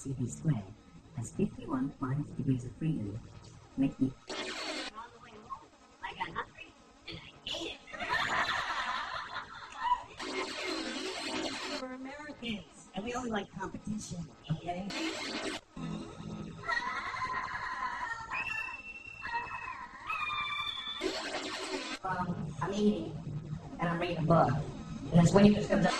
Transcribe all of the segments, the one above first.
CP squared has 51 minus degrees of freedom, making it... I got hungry, and I ate it. We're Americans, and we only like competition, okay? I'm eating, and I'm reading a book, and this wave just comes up.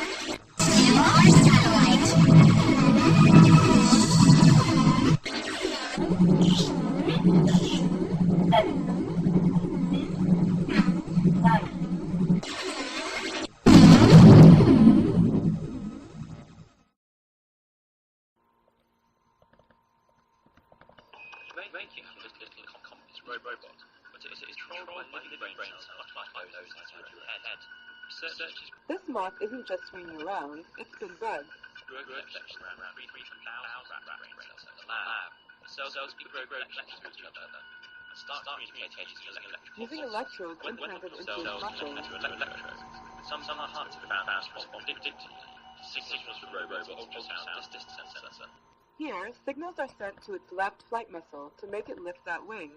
Robot, but it is controlled by the brain cells, much like those inside your head. Researchers... This moth isn't just swinging around, it's been bugged. Grow reflections around 3,000 brain cells in the lab. The cells grow reflections to each other and start communicating using electrodes implanted into the muscle. Some are hard to respond predictably to signals from robot ultrasound distance sensor. Here, signals are sent to its left flight muscle to make it lift that wing.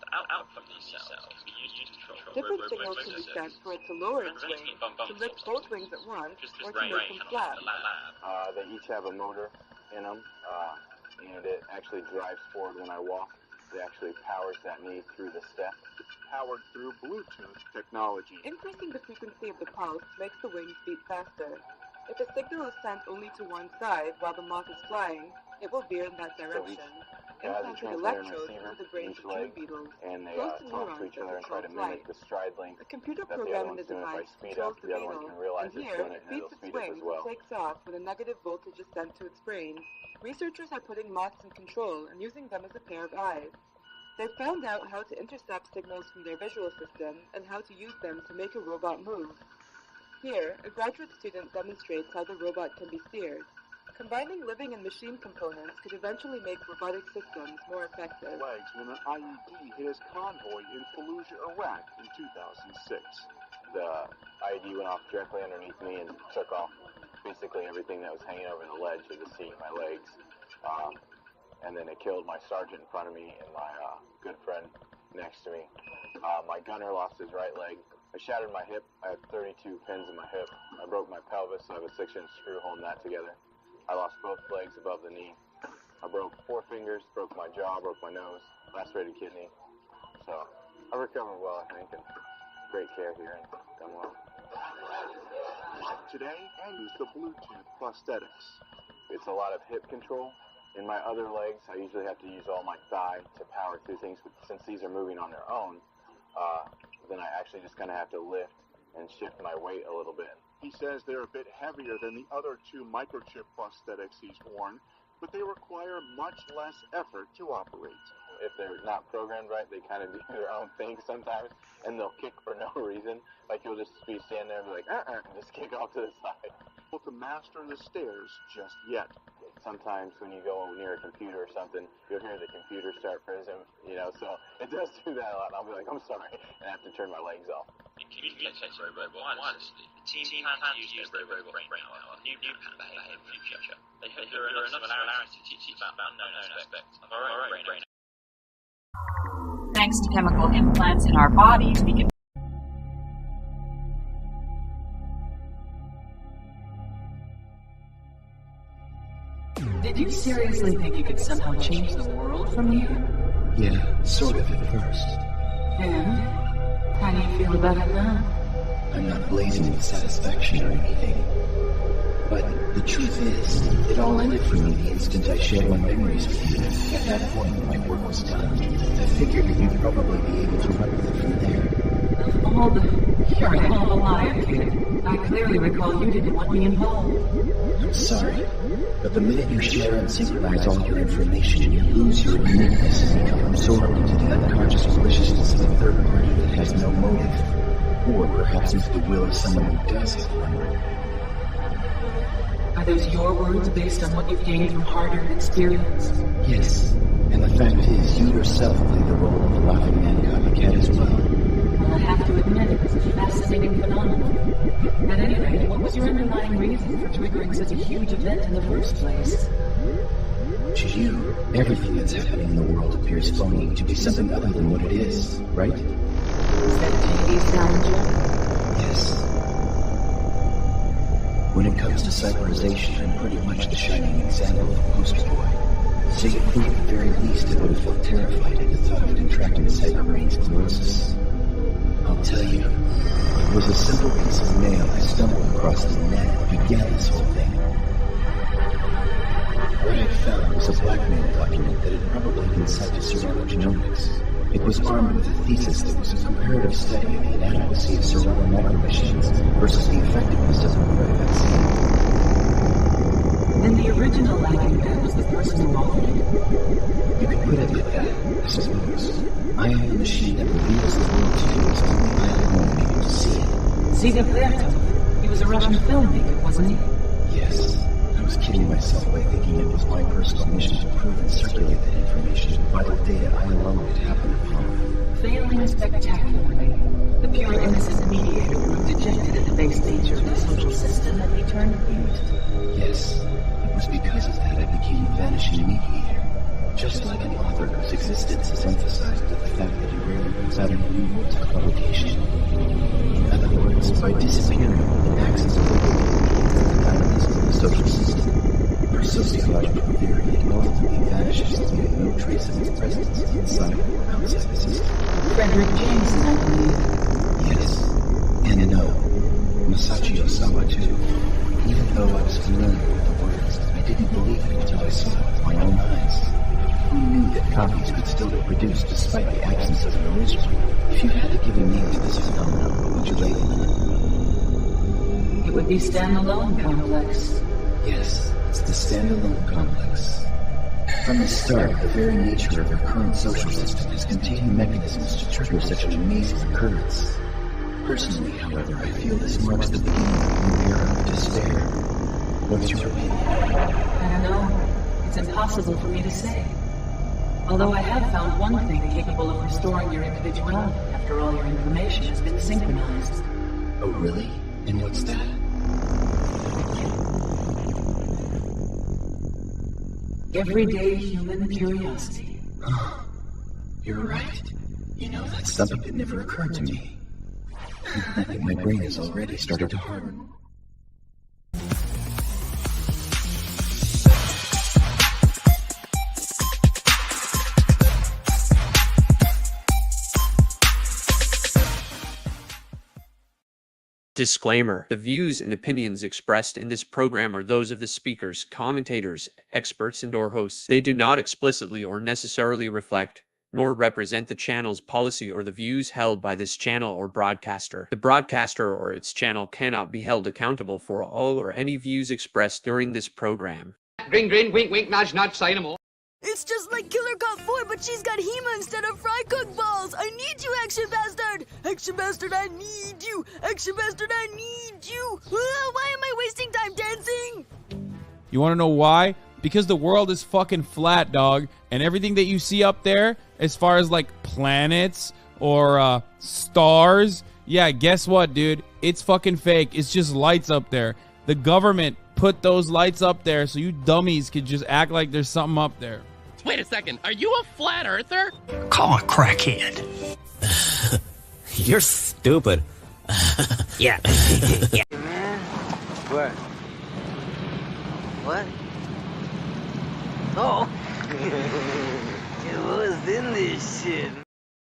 The output of these cells can be used to control different signals can be sent for it to lower its wing, to lift both wings at once, or to make them flat. They each have a motor in them, and it actually drives forward when I walk. It actually powers that knee through the step. Powered through Bluetooth technology. Increasing the frequency of the pulse makes the wings beat faster. If a signal is sent only to one side while the moth is flying, it will veer in that direction. Implanted electrodes into the brains of tree beetles, and they close to talk to neurons each other and that try to control mimic the stride length. A computer that program in the the other one's device doing. If I speed up, controls the the other one beetle, can realize and it's here doing it, it and beats it'll its speed up wings as well. and takes off when a negative voltage is sent to its brain. Researchers are putting moths in control and using them as a pair of eyes. They've found out how to intercept signals from their visual system and how to use them to make a robot move. Here, a graduate student demonstrates how the robot can be steered. Combining living and machine components could eventually make robotic systems more effective. Legs when an IED hit his convoy in Fallujah, Iraq in 2006. The IED went off directly underneath me and took off basically everything that was hanging over the ledge of the seat, my legs. And then it killed my sergeant in front of me and my good friend next to me. My gunner lost his right leg. I shattered my hip. I had 32 pins in my hip. I broke my pelvis, so I have a 6-inch screw holding that together. I lost both legs above the knee. I broke 4 fingers, broke my jaw, broke my nose, lacerated kidney. So I recovered well, I think, and great care here and done well. Today, I use the Bluetooth prosthetics. It's a lot of hip control. In my other legs, I usually have to use all my thigh to power through things, but since these are moving on their own, then I actually just kind of have to lift and shift my weight a little bit. He says they're a bit heavier than the other 2 microchip prosthetics he's worn, but they require much less effort to operate. If they're not programmed right, they kind of do their own thing sometimes, and they'll kick for no reason. Like you'll just be standing there and be like, and just kick off to the side. To master the stairs just yet. Sometimes when you go near a computer or something, you'll hear the computer start fizzing, so it does do that a lot. I'll be like, I'm sorry, and I have to turn my legs off. In communicating robot wirelessly, the team plans to use their robot brain power on new behavior in the future. They hope there are enough similarities to teach about known aspects of our own brain. Thanks to chemical implants in our bodies, we can... Did you seriously think you could somehow change the world from here? Yeah, sort of at first. And? How do you feel about it now? I'm not blazing with satisfaction or anything. But the truth is, it all ended for me the instant I shared my memories with you. At that point, my work was done. I figured that you'd probably be able to run with it from there. All the... You're a hell of a liar, kid. I clearly recall you didn't want me involved. I'm sorry, but the minute you share and synchronize all your information, you lose your uniqueness and become absorbed into the unconscious maliciousness of a third party that has no motive. Or perhaps into the will of someone who does have one. Are those your words based on what you've gained from hard-earned experience? Yes, and the fact is, you yourself play the role of a laughing man copycat as well. Well, I have to admit, it was a fascinating phenomenon. At any rate, what was was your underlying reason for triggering such a huge event in the first place? To you, everything that's happening in the world appears phony to be something other than what it is, right? Is that TV Sargent? Yes. When it comes to cyberization, I'm pretty much the shining example of a poster boy. So you'd think at the very least I would have felt terrified at the thought of contracting cyberbrain sclerosis. I'll tell you, it was a simple piece of mail I stumbled across the net that began this whole thing. What I found was a blackmail document that had probably been sent to Sorella Genomics. It was armed with a thesis that was a comparative study of the inadequacy of Sorella micromachines versus the effectiveness of the mRNA vaccine. Then the original lagging man was the person who offered it. You could put it like that, I suppose. I am the machine that reveals the world to you as only I alone am able to see it. Cesar Puerto. He was a Russian filmmaker, wasn't he? Yes. I was kidding myself by thinking it was my personal mission to prove and circulate that information, vital data I alone could happen upon. Failing spectacularly, the pure innocent mediator grew dejected at the base nature of the social system and he turned mute. Yes. It was because of that I became a vanishing mediator. Just like an author whose existence is emphasized with the fact that he rarely puts out any new works of publication. In other words, by disappearing with an access of the dynamism of the social system, per sociological theory, it ultimately vanishes, leaving no trace of its presence inside or outside the system. Frederick Jameson, I believe. Yes. And no. Masachi Osawa, too. Even though I was familiar with the words, I didn't believe it until I saw it with my own eyes. Who knew that copies could still be produced despite the absence of an original? If you had to give a name to this phenomenon, what would you label it? It would be standalone complex. Yes, it's the standalone complex. From the start, the very nature of our current social system has contained mechanisms to trigger such an amazing occurrence. Personally, however, I feel this marks the beginning of a new era of despair. What's your opinion? I don't know. It's impossible for me to say. Although I have found one thing capable of restoring your individuality after all your information has been synchronized. Oh, really? And what's that? Everyday human curiosity. You're right. You know, that's something that never occurred to me. I think my brain has already started to harden. Disclaimer: the views and opinions expressed in this program are those of the speakers, commentators, experts, and/or hosts. They do not explicitly or necessarily reflect nor represent the channel's policy or the views held by this channel or broadcaster. The broadcaster or its channel cannot be held accountable for all or any views expressed during this program. Grin, grin, wink, wink, nudge, nudge, say no more. It's just like Killer Cop 4, but she's got Hema instead of fry cook balls. I need you, Action Bastard! Action Bastard, I need you! Action Bastard, I need you! Why am I wasting time dancing? You want to know why? Because the world is fucking flat, dog. And everything that you see up there, as far as like planets or stars, yeah, guess what, dude? It's fucking fake. It's just lights up there. The government put those lights up there so you dummies could just act like there's something up there. Wait a second, are you a flat earther? Call a crackhead. You're stupid. Yeah. Yeah. Man, what? What? Oh. What was in this shit?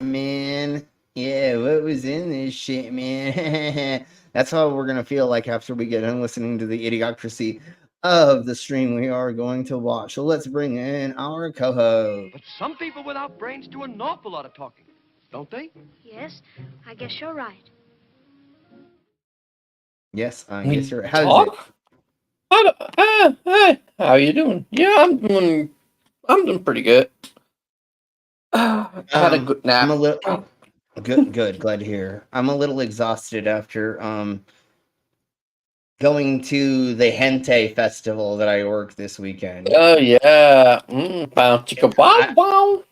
Man, yeah, what was in this shit, man? That's how we're gonna feel like after we get done listening to the idiocracy of the stream we are going to watch. So let's bring in our co-host. But some people without brains do an awful lot of talking, don't they? Yes, I guess you're right. Yes, I guess you're right. How's it? How you doing? Yeah, I'm doing pretty good. I had a good nap. I'm a little good. Glad to hear. I'm a little exhausted after going to the Hentai Festival that I worked this weekend. Oh yeah, bow chicka wow wow.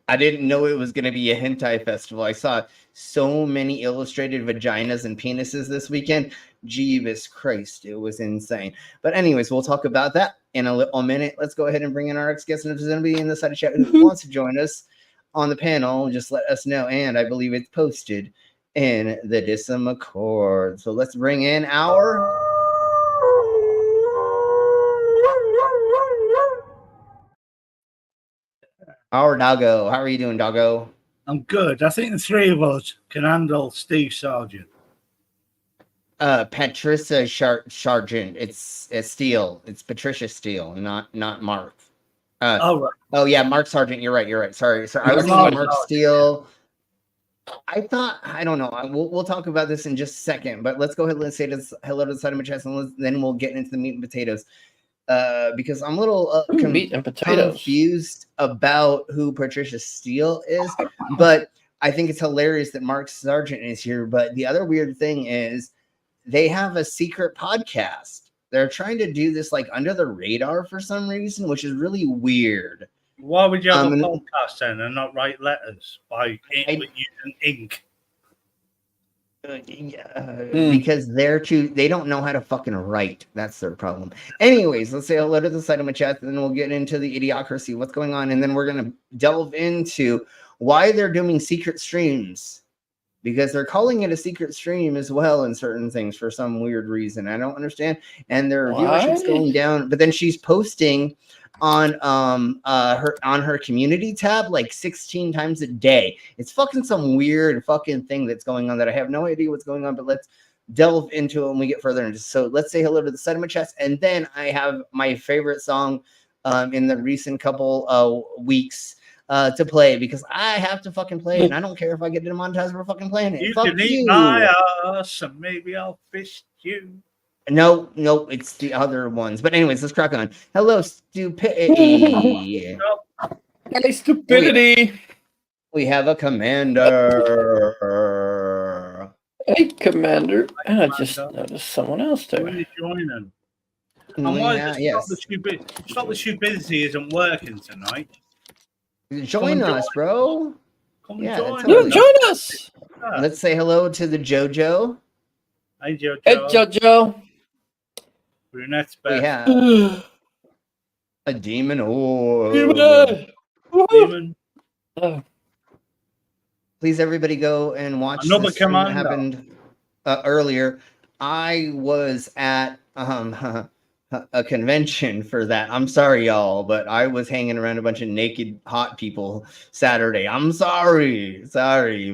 I didn't know it was going to be a hentai festival. I saw so many illustrated vaginas and penises this weekend. Jeebus Christ, it was insane. But anyways, we'll talk about that in a little minute. Let's go ahead and bring in our next guest. And if there's anybody in the side of chat who wants to join us on the panel, just let us know. And I believe it's posted in the Discord. So let's bring in our doggo. How are you doing, doggo? I'm good. I think the three of us can handle Steve Sargent. Patricia Sargent. It's Steele. It's Patricia Steele, not Mark. Right. Oh yeah, Mark Sargent. You're right. Sorry. I was thinking Mark Steele. I thought, I don't know. We'll talk about this in just a second, but let's go ahead and say this, hello to the side of my chest, and then we'll get into the meat and potatoes. Because I'm a little meat and potatoes. Confused about who Patricia Steele is, but I think it's hilarious that Mark Sargent is here. But the other weird thing is they have a secret podcast. They're trying to do this like under the radar for some reason, which is really weird. Why would you have a podcast then and not write letters using ink? Because they don't know how to fucking write. That's their problem. Anyways, let's say hello to the side of my chat, and then we'll get into the idiocracy, what's going on, and then we're gonna delve into why they're doing secret streams, because they're calling it a secret stream as well in certain things for some weird reason. I don't understand. And their viewership's going down, but then she's posting on her community tab like 16 times a day. It's fucking some weird fucking thing that's going on that I have no idea what's going on, but let's delve into it when we get further into. So let's say hello to the side of my chest, and then I have my favorite song in the recent couple weeks to play, because I have to fucking play it, and I don't care if I get demonetized for fucking playing it. You Fuck can eat you. my ass and maybe I'll fist you. No, it's the other ones. But anyways, let's crack on. Hello, stupidity. Hey, stupidity. We have a commander. Hey, commander. And I just noticed someone else there. When you joining? And why Stop the Stupidity isn't working tonight? Join us, bro. Come join us. Let's say hello to the JoJo. Hey, JoJo. Hey, JoJo. Brunette's We best. have a demon orb. Demon. Please, everybody, go and watch Another the stream that commando. happened earlier. I was at a convention for that. I'm sorry, y'all, but I was hanging around a bunch of naked hot people Saturday. I'm sorry,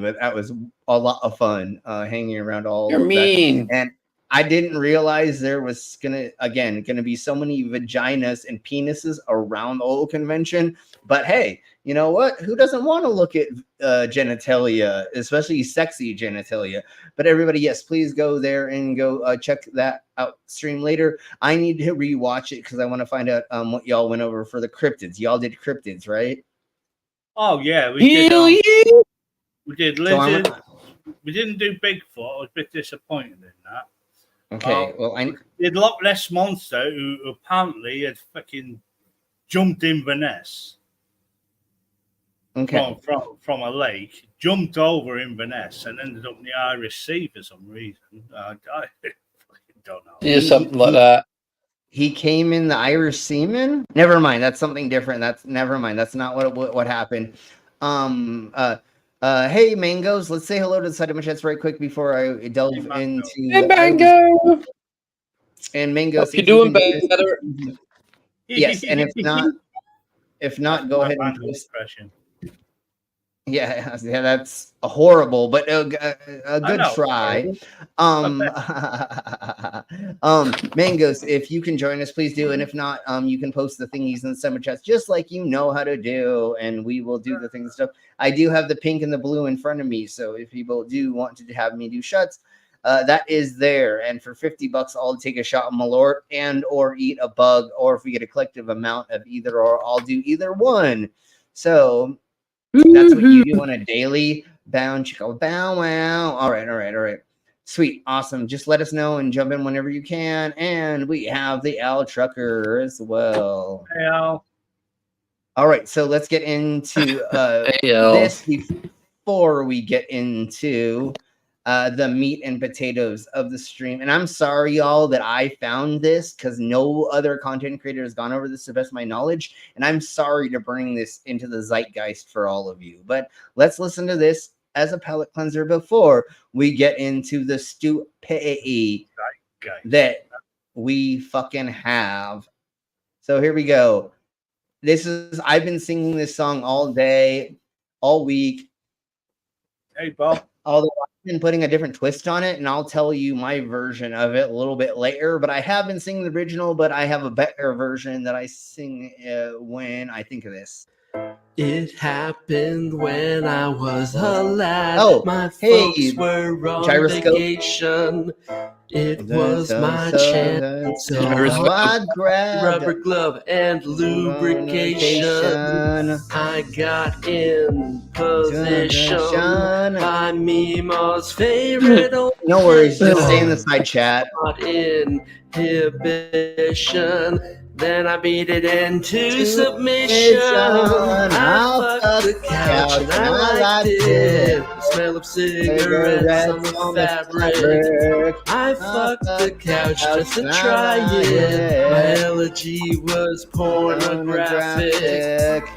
but that was a lot of fun hanging around all. You're of mean. that. And I didn't realize there was gonna be so many vaginas and penises around the whole convention. But hey, you know what? Who doesn't want to look at genitalia, especially sexy genitalia? But everybody, yes, please go there and go check that out stream later. I need to rewatch it because I want to find out what y'all went over for the cryptids. Y'all did cryptids, right? Oh yeah, we did lizards. We didn't do Bigfoot. I was a bit disappointed in that. Okay, well, I did Loch Ness Monster, who apparently had fucking jumped Inverness. Okay. From a lake, jumped over Inverness, and ended up in the Irish Sea for some reason. I don't know. Yeah, something like that. He came in the Irish Seaman? Never mind. That's something different. Never mind. That's not what happened. Hey, Mangoes. Let's say hello to the side of my chest right quick before I delve into. Hey, Mango. And Mangoes. You're doing better. Yes, and if not, go ahead and post. Yeah, that's horrible, but a good try. Mangoes, if you can join us, please do, and if not, you can post the thingies in the summer chats, just like you know how to do, and we will do the things and stuff. I do have the pink and the blue in front of me, so if people do want to have me do shots, that is there. And for $50, I'll take a shot of Malort and or eat a bug, or if we get a collective amount of either or, I'll do either one. So that's what you do on a daily bound chico. Bow wow. All right. Sweet. Awesome. Just let us know and jump in whenever you can. And we have the Al Trucker as well. Hey, Al. All right, so let's get into Ayo. this before we get into the meat and potatoes of the stream. And I'm sorry, y'all, that I found this because no other content creator has gone over this to the best of my knowledge. And I'm sorry to bring this into the zeitgeist for all of you. But let's listen to this as a palate cleanser before we get into the stupidity that we fucking have. So here we go. I've been singing this song all day, all week. Hey, Bob. Although I've been putting a different twist on it, and I'll tell you my version of it a little bit later. But I have been singing the original, but I have a better version that I sing when I think of this. It happened when I was a lad. Oh, my hey, folks were on gyroscope. vacation. It was my chance, so I grabbed rubber glove and lubrication. I got in position by Memo's favorite old No worries, just stay in the side chat. Inhibition. Then I beat it into submission. I fucked the couch and I liked it. The smell of cigarettes on the fabric. I fucked the couch just to try it. My elegy was pornographic.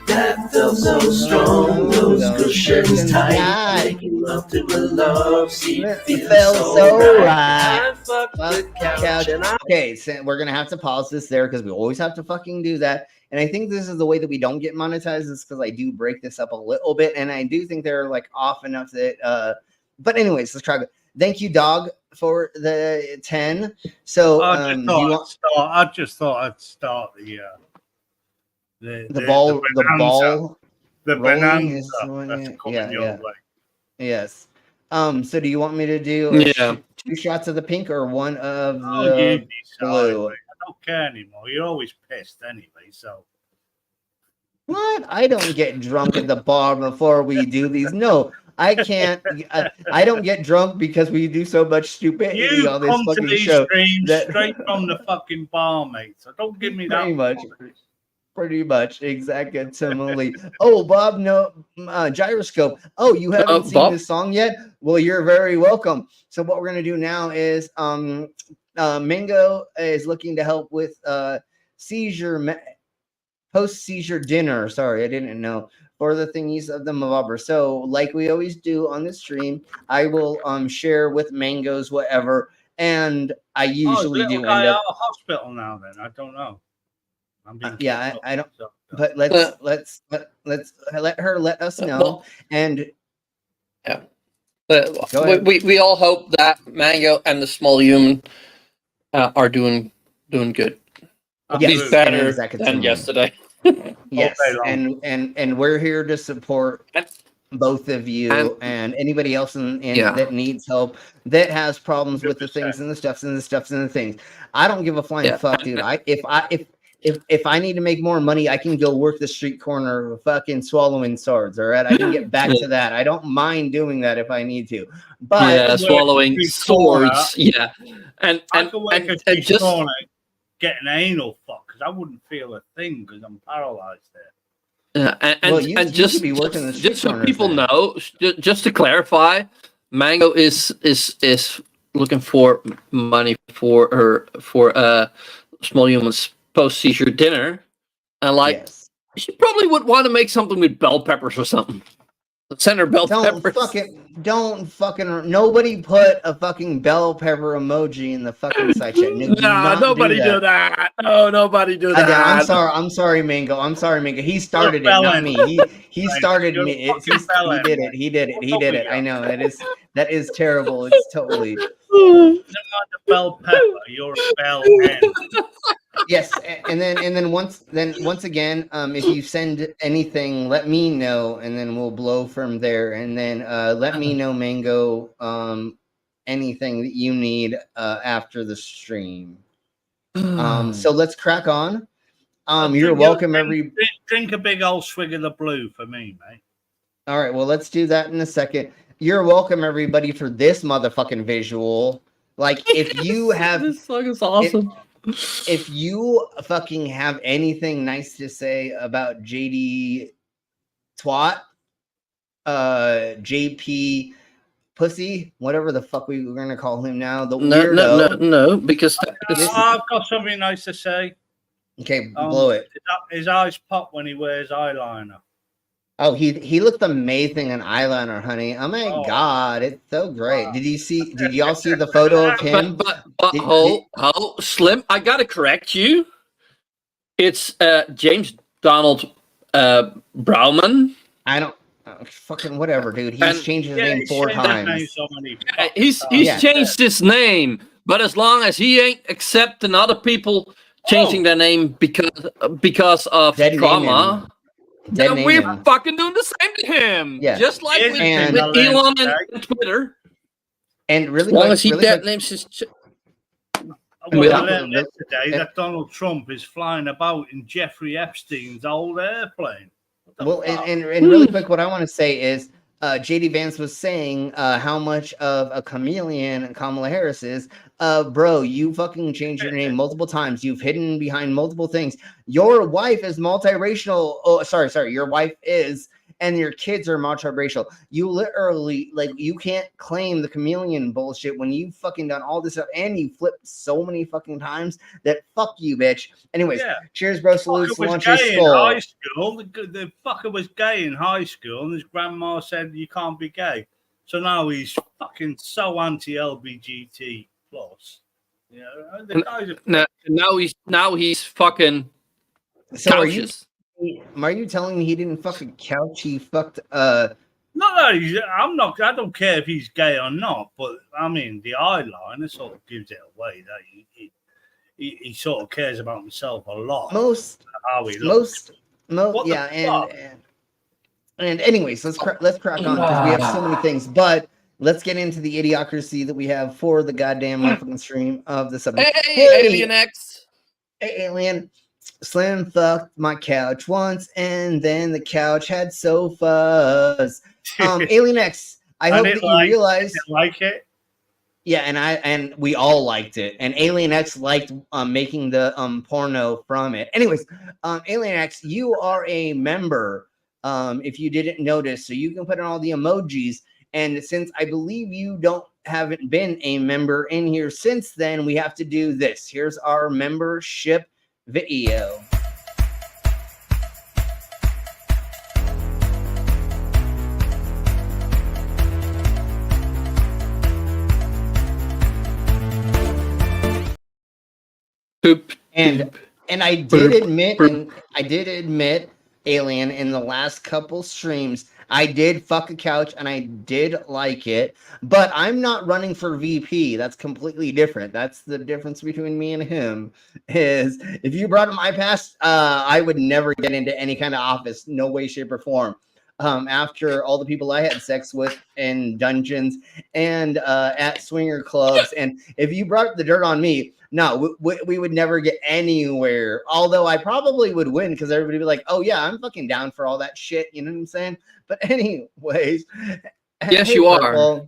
That felt so strong. Those cushions tight. Making love to a love seat. Felt so right. I fucked the couch and I... Okay, so we're gonna have to pause this there because we always have to fucking do that. And I think this is the way that we don't get monetized, is because I do break this up a little bit, and I do think they're like off enough that but anyways, let's try it. Thank you, dog, for the 10. So I just thought I'd start the ball the rolling bonanza that's coming your way. Yes. So do you want me to do two shots of the pink or one of the blue? I don't care anymore. You're always pissed anyway, so. What? I don't get drunk at the bar before we do these. No, I can't. I don't get drunk because we do so much stupidity on this fucking show. Straight from the fucking bar, mate. So don't give me that. Pretty much, exactly. Oh, Bob, no, gyroscope. Oh, you haven't seen Bob? this song yet? Well, you're very welcome. So what we're gonna do now is, Mango is looking to help with post-seizure dinner. Sorry, I didn't know, for the thingies of the mobber. So, like we always do on the stream, I will share with Mango's whatever, and I usually do end up a hospital now. Then I don't know. I don't. But let's let her let us know. And we all hope that Mango and the small human are doing good. At least better than yesterday. Yes, and we're here to support both of you and anybody else that needs help, that has problems with the things and the stuffs and the things. I don't give a flying fuck, dude. If I need to make more money, I can go work the street corner fucking swallowing swords, all right? I can get back to that. I don't mind doing that if I need to. But swallowing swords, And just getting anal fuck, because I wouldn't feel a thing because I'm paralyzed there. And just so people know, just to clarify, Mango is looking for money for small humans post-seizure dinner, and she probably would want to make something with bell peppers or something. Send her bell peppers. Don't fucking nobody put a fucking bell pepper emoji in the fucking side chat. Nobody do that. No, nobody do that. I'm sorry, Mango. He started it, not me. He started me. He did it. I know that is terrible. It's totally. You're not a bell pepper. You're a bell hen. Yes, and then once again, if you send anything, let me know, and then we'll blow from there. And then let me know, Mango, anything that you need after the stream. So let's crack on. You're welcome. Drink a big old swig of the blue for me, mate. All right, well, let's do that in a second. You're welcome, everybody, for this motherfucking visual. Like, if you have this song is awesome. if you fucking have anything nice to say about JD Twat, JP Pussy, whatever the fuck we're gonna call him now, the weirdo. No, because I've got something nice to say. Okay, blow it. His eyes pop when he wears eyeliner. Oh, he looked amazing in eyeliner, honey. Oh my god, it's so great. Did y'all see the photo of him? But hold, Slim, I gotta correct you. It's James Donald Browman. I don't fucking whatever, dude. He's changed his name 4 times. He's changed his name, but as long as he ain't accepting other people changing their name because of trauma. Then we're fucking doing the same to him. Yeah. Just like with Elon and Twitter. And really, as long as he names his. Today that Donald Trump is flying about in Jeffrey Epstein's old airplane. Well, and really quick, what I want to say is JD Vance was saying how much of a chameleon Kamala Harris is. Bro, you fucking changed your name multiple times. You've hidden behind multiple things. Your wife is multiracial. Oh, sorry. Your wife is, and your kids are multiracial. You literally, like, you can't claim the chameleon bullshit when you fucking done all this stuff and you flipped so many fucking times that fuck you, bitch. Anyways, cheers, bro. Salutes. Launch your skull. High school. The fucker was gay in high school, and his grandma said you can't be gay. So now he's fucking so anti-LGBT plus. Yeah, the guys now he's fucking. So are you telling me he didn't fuck a couch? He fucked No, I'm not. I don't care if he's gay or not. But I mean, the eyeliner sort of gives it away that he sort of cares about himself a lot. How he looks. And anyways, let's crack on because we have so many things. But let's get into the idiocracy that we have for the goddamn motherfucking stream of the subject. Hey, Alien X. Hey, Alien. Slim fucked my couch once, and then the couch had sofas. Alien X, I hope that you realize. Like it. Yeah, and we all liked it, and Alien X liked making the porno from it. Anyways, Alien X, you are a member. If you didn't notice, so you can put in all the emojis. And since I believe you haven't been a member in here since then, we have to do this. Here's our membership video. And I did admit, Alien, in the last couple streams, I did fuck a couch and I did like it, but I'm not running for VP. That's completely different. That's the difference between me and him. Is if you brought up my past, I would never get into any kind of office, no way, shape, or form. After all the people I had sex with in dungeons and at swinger clubs, and if you brought up the dirt on me, no, we would never get anywhere. Although I probably would win because everybody would be like, "Oh yeah, I'm fucking down for all that shit." You know what I'm saying? But anyways, yes, hey, you Purple. are.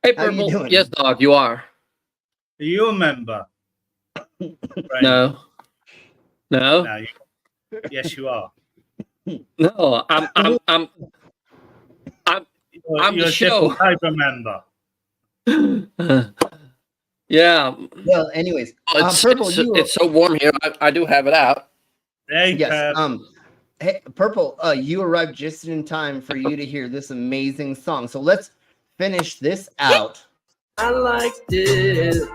Hey, Purple. Yes, dog, you are. Are you a member? Right. No. Yes, you are. No, I'm You're the a show. different type of member. Yeah. Well, anyways, Purple, it's so warm here. I do have it out. Hey, yes. Hey, Purple, you arrived just in time for you to hear this amazing song. So let's finish this out. I liked it.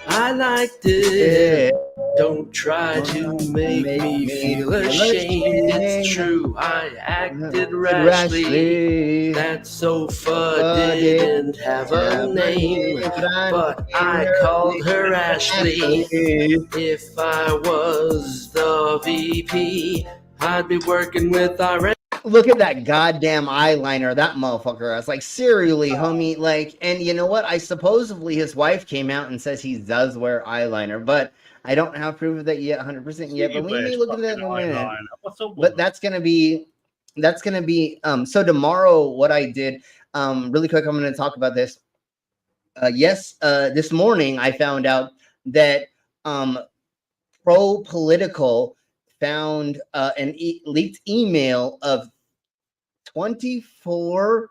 I liked it. Don't try to make me feel ashamed. It's true, I acted rashly. That sofa didn't have a name, but I called her Ashley. If I was the VP, I'd be working with our... Look at that goddamn eyeliner, that motherfucker. I was like, seriously, homie. Like, and you know what? Supposedly his wife came out and says he does wear eyeliner, but I don't have proof of that yet, 100% yet. But we may look at that in a minute. But that's gonna be. So tomorrow, what I did, really quick, I'm gonna talk about this. Yes, this morning I found out that Pro Political found an leaked email of 24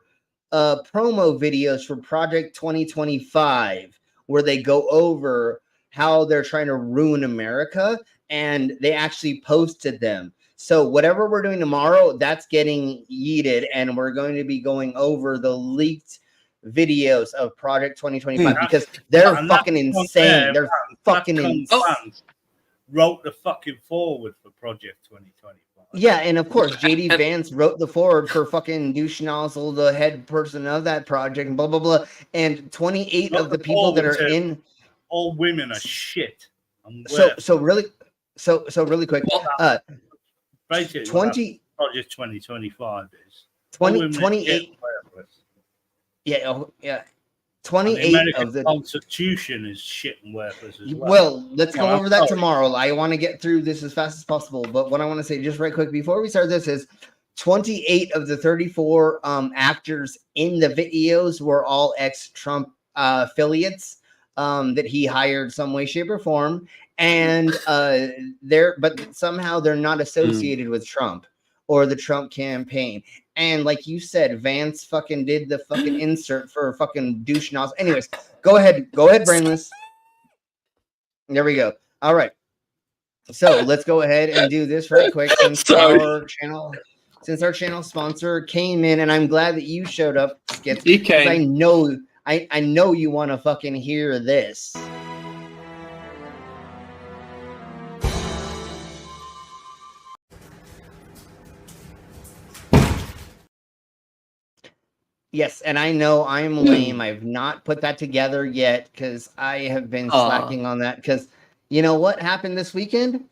promo videos for Project 2025, where they go over how they're trying to ruin America, and they actually posted them. So whatever we're doing tomorrow, that's getting yeeted, and we're going to be going over the leaked videos of Project 2025 because they're fucking insane. They're fucking insane. Wrote the fucking forward for Project 2025. Yeah, and of course, JD Vance wrote the forward for fucking douche nozzle, the head person of that project, and blah blah blah. And 28 of the people that are in, all women are shit. So really quick. Basically, 20 Project 2025 is 28. Yeah, 28 of the Constitution is shit and worthless as well. Well, let's go over that tomorrow. I want to get through this as fast as possible. But what I want to say just right quick before we start this is 28 of the 34 actors in the videos were all ex-Trump affiliates that he hired some way, shape, or form. And but somehow they're not associated with Trump or the Trump campaign. And like you said, Vance fucking did the fucking insert for fucking douche nozzle. Anyways, go ahead, Brainless. There we go. All right. So let's go ahead and do this right quick since our channel sponsor came in, and I'm glad that you showed up, Skits, because I know you want to fucking hear this. Yes, and I know I'm lame. I've not put that together yet because I have been slacking on that. Because you know what happened this weekend?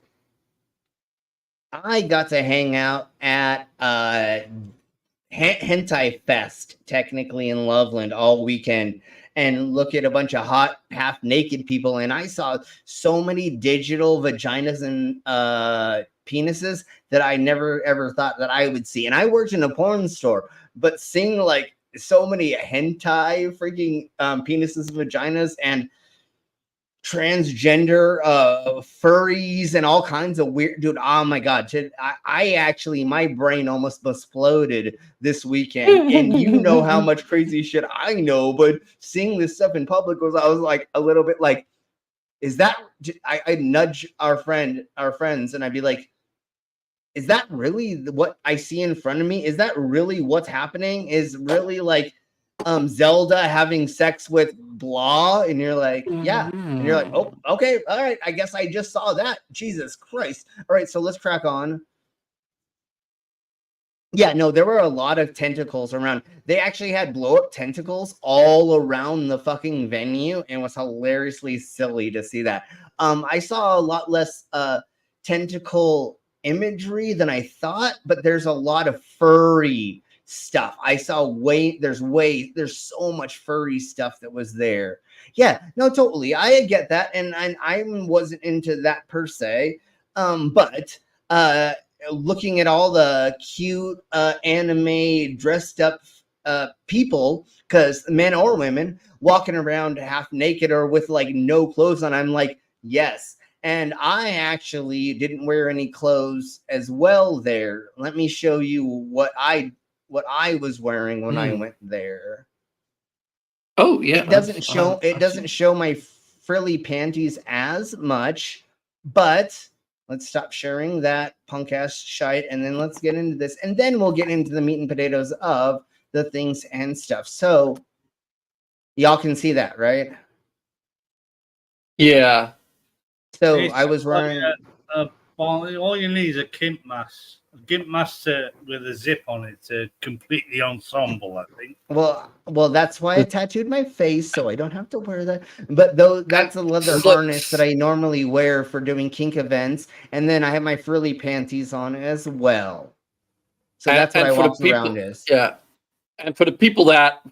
I got to hang out at Hentai Fest, technically in Loveland, all weekend, and look at a bunch of hot, half-naked people. And I saw so many digital vaginas and penises that I never ever thought that I would see. And I worked in a porn store, but seeing like so many hentai freaking penises and vaginas and transgender furries and all kinds of weird, dude, oh my god, I actually, my brain almost exploded this weekend. And you know how much crazy shit I know, but seeing this stuff in public I was like a little bit like, is that, I'd nudge our friends and I'd be like, is that really what I see in front of me? Is that really what's happening? Is really like Zelda having sex with blah? And you're like, yeah. And you're like, oh, okay, all right. I guess I just saw that. Jesus Christ. All right, so let's crack on. Yeah, no, there were a lot of tentacles around. They actually had blow-up tentacles all around the fucking venue, and it was hilariously silly to see that. I saw a lot less tentacle imagery than I thought, but there's a lot of furry stuff. I saw there's so much furry stuff that was there. Yeah, no, totally. I get that, and I wasn't into that per se. But looking at all the cute anime dressed up people, because men or women walking around half naked or with like no clothes on, I'm like, yes. And I actually didn't wear any clothes as well there. Let me show you what I was wearing when I went there. Oh yeah. It doesn't show my frilly panties as much, but let's stop sharing that punk ass shite and then let's get into this. And then we'll get into the meat and potatoes of the things and stuff. So y'all can see that, right? Yeah. So I was wearing. All you need is a gimp mask. A gimp mask with a zip on it to complete the ensemble, I think. Well, that's why I tattooed my face, so I don't have to wear that. But that's a leather harness that I normally wear for doing kink events, and then I have my frilly panties on as well. So that's what I walk around as. Yeah, and for the people that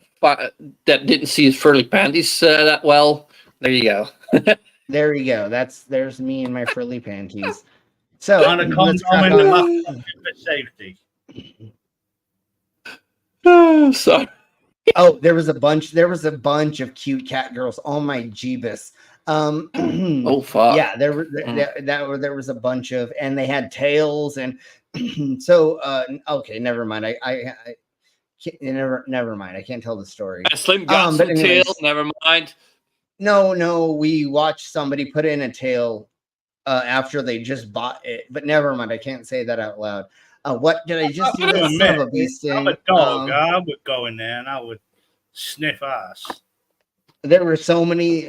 didn't see his frilly panties that well, there you go. There you go. There's me and my frilly panties. So on a condom for safety. Sorry. Oh, there was a bunch of cute cat girls. Oh my Jeebus. Oh fuck. Yeah, there was a bunch of, and they had tails, and so okay, never mind. I can't, never mind. I can't tell the story. Slim got some tail. Never mind. No, we watched somebody put in a tail after they just bought it, but never mind. I can't say that out loud. What did I just do? Son of a beast I'm a dog. I would go in there and I would sniff ass. There were so many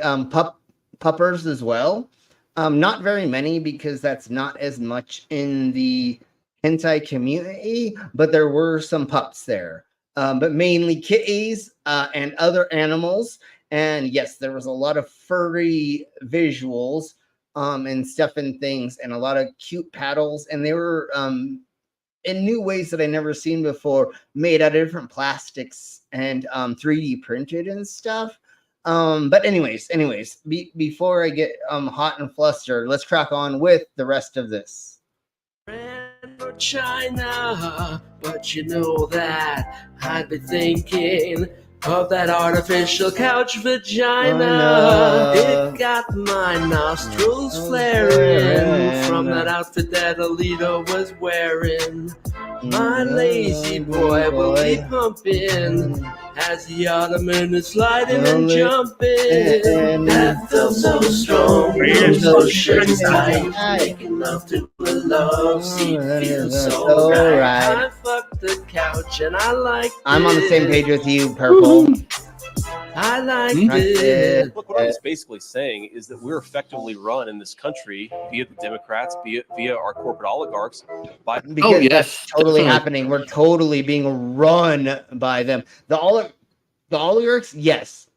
puppers as well. Not very many because that's not as much in the hentai community, but there were some pups there. But mainly kitties and other animals. And yes, there was a lot of furry visuals and stuff and things, and a lot of cute paddles. And they were in new ways that I never seen before, made out of different plastics and 3D printed and stuff. But anyways, before I get hot and flustered, let's crack on with the rest of this. For China, but you know that I'd be thinking of that artificial couch vagina. It got my nostrils flaring from that outfit that Alito was wearing. My lazy boy will be pumping as the ottoman is sliding and jumping. That felt so strong, so shit tight, making love to a love seat feels so right. I fucked the couch and I like it. I'm on the same page with you, Purple. I like it. Look, what I was basically saying is that we're effectively run in this country via the Democrats, via our corporate oligarchs. Because that's totally happening. We're totally being run by them. The oligarchs, yes,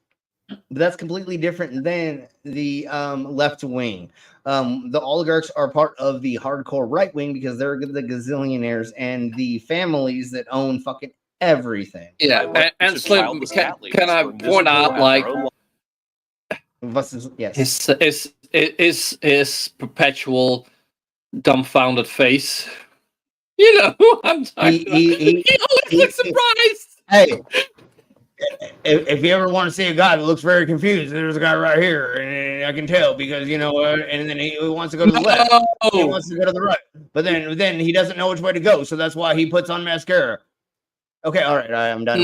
but that's completely different than the left wing. The oligarchs are part of the hardcore right wing because they're the gazillionaires and the families that own fucking everything. Yeah, and Slim, can I point out, like, yes, his perpetual dumbfounded face. You know who I'm talking about. He always looks surprised. Hey, if you ever want to see a guy that looks very confused, there's a guy right here, and I can tell because you know, and then he wants to go to the left, he wants to go to the right, but then he doesn't know which way to go, so that's why he puts on mascara. Okay, all right, I'm done.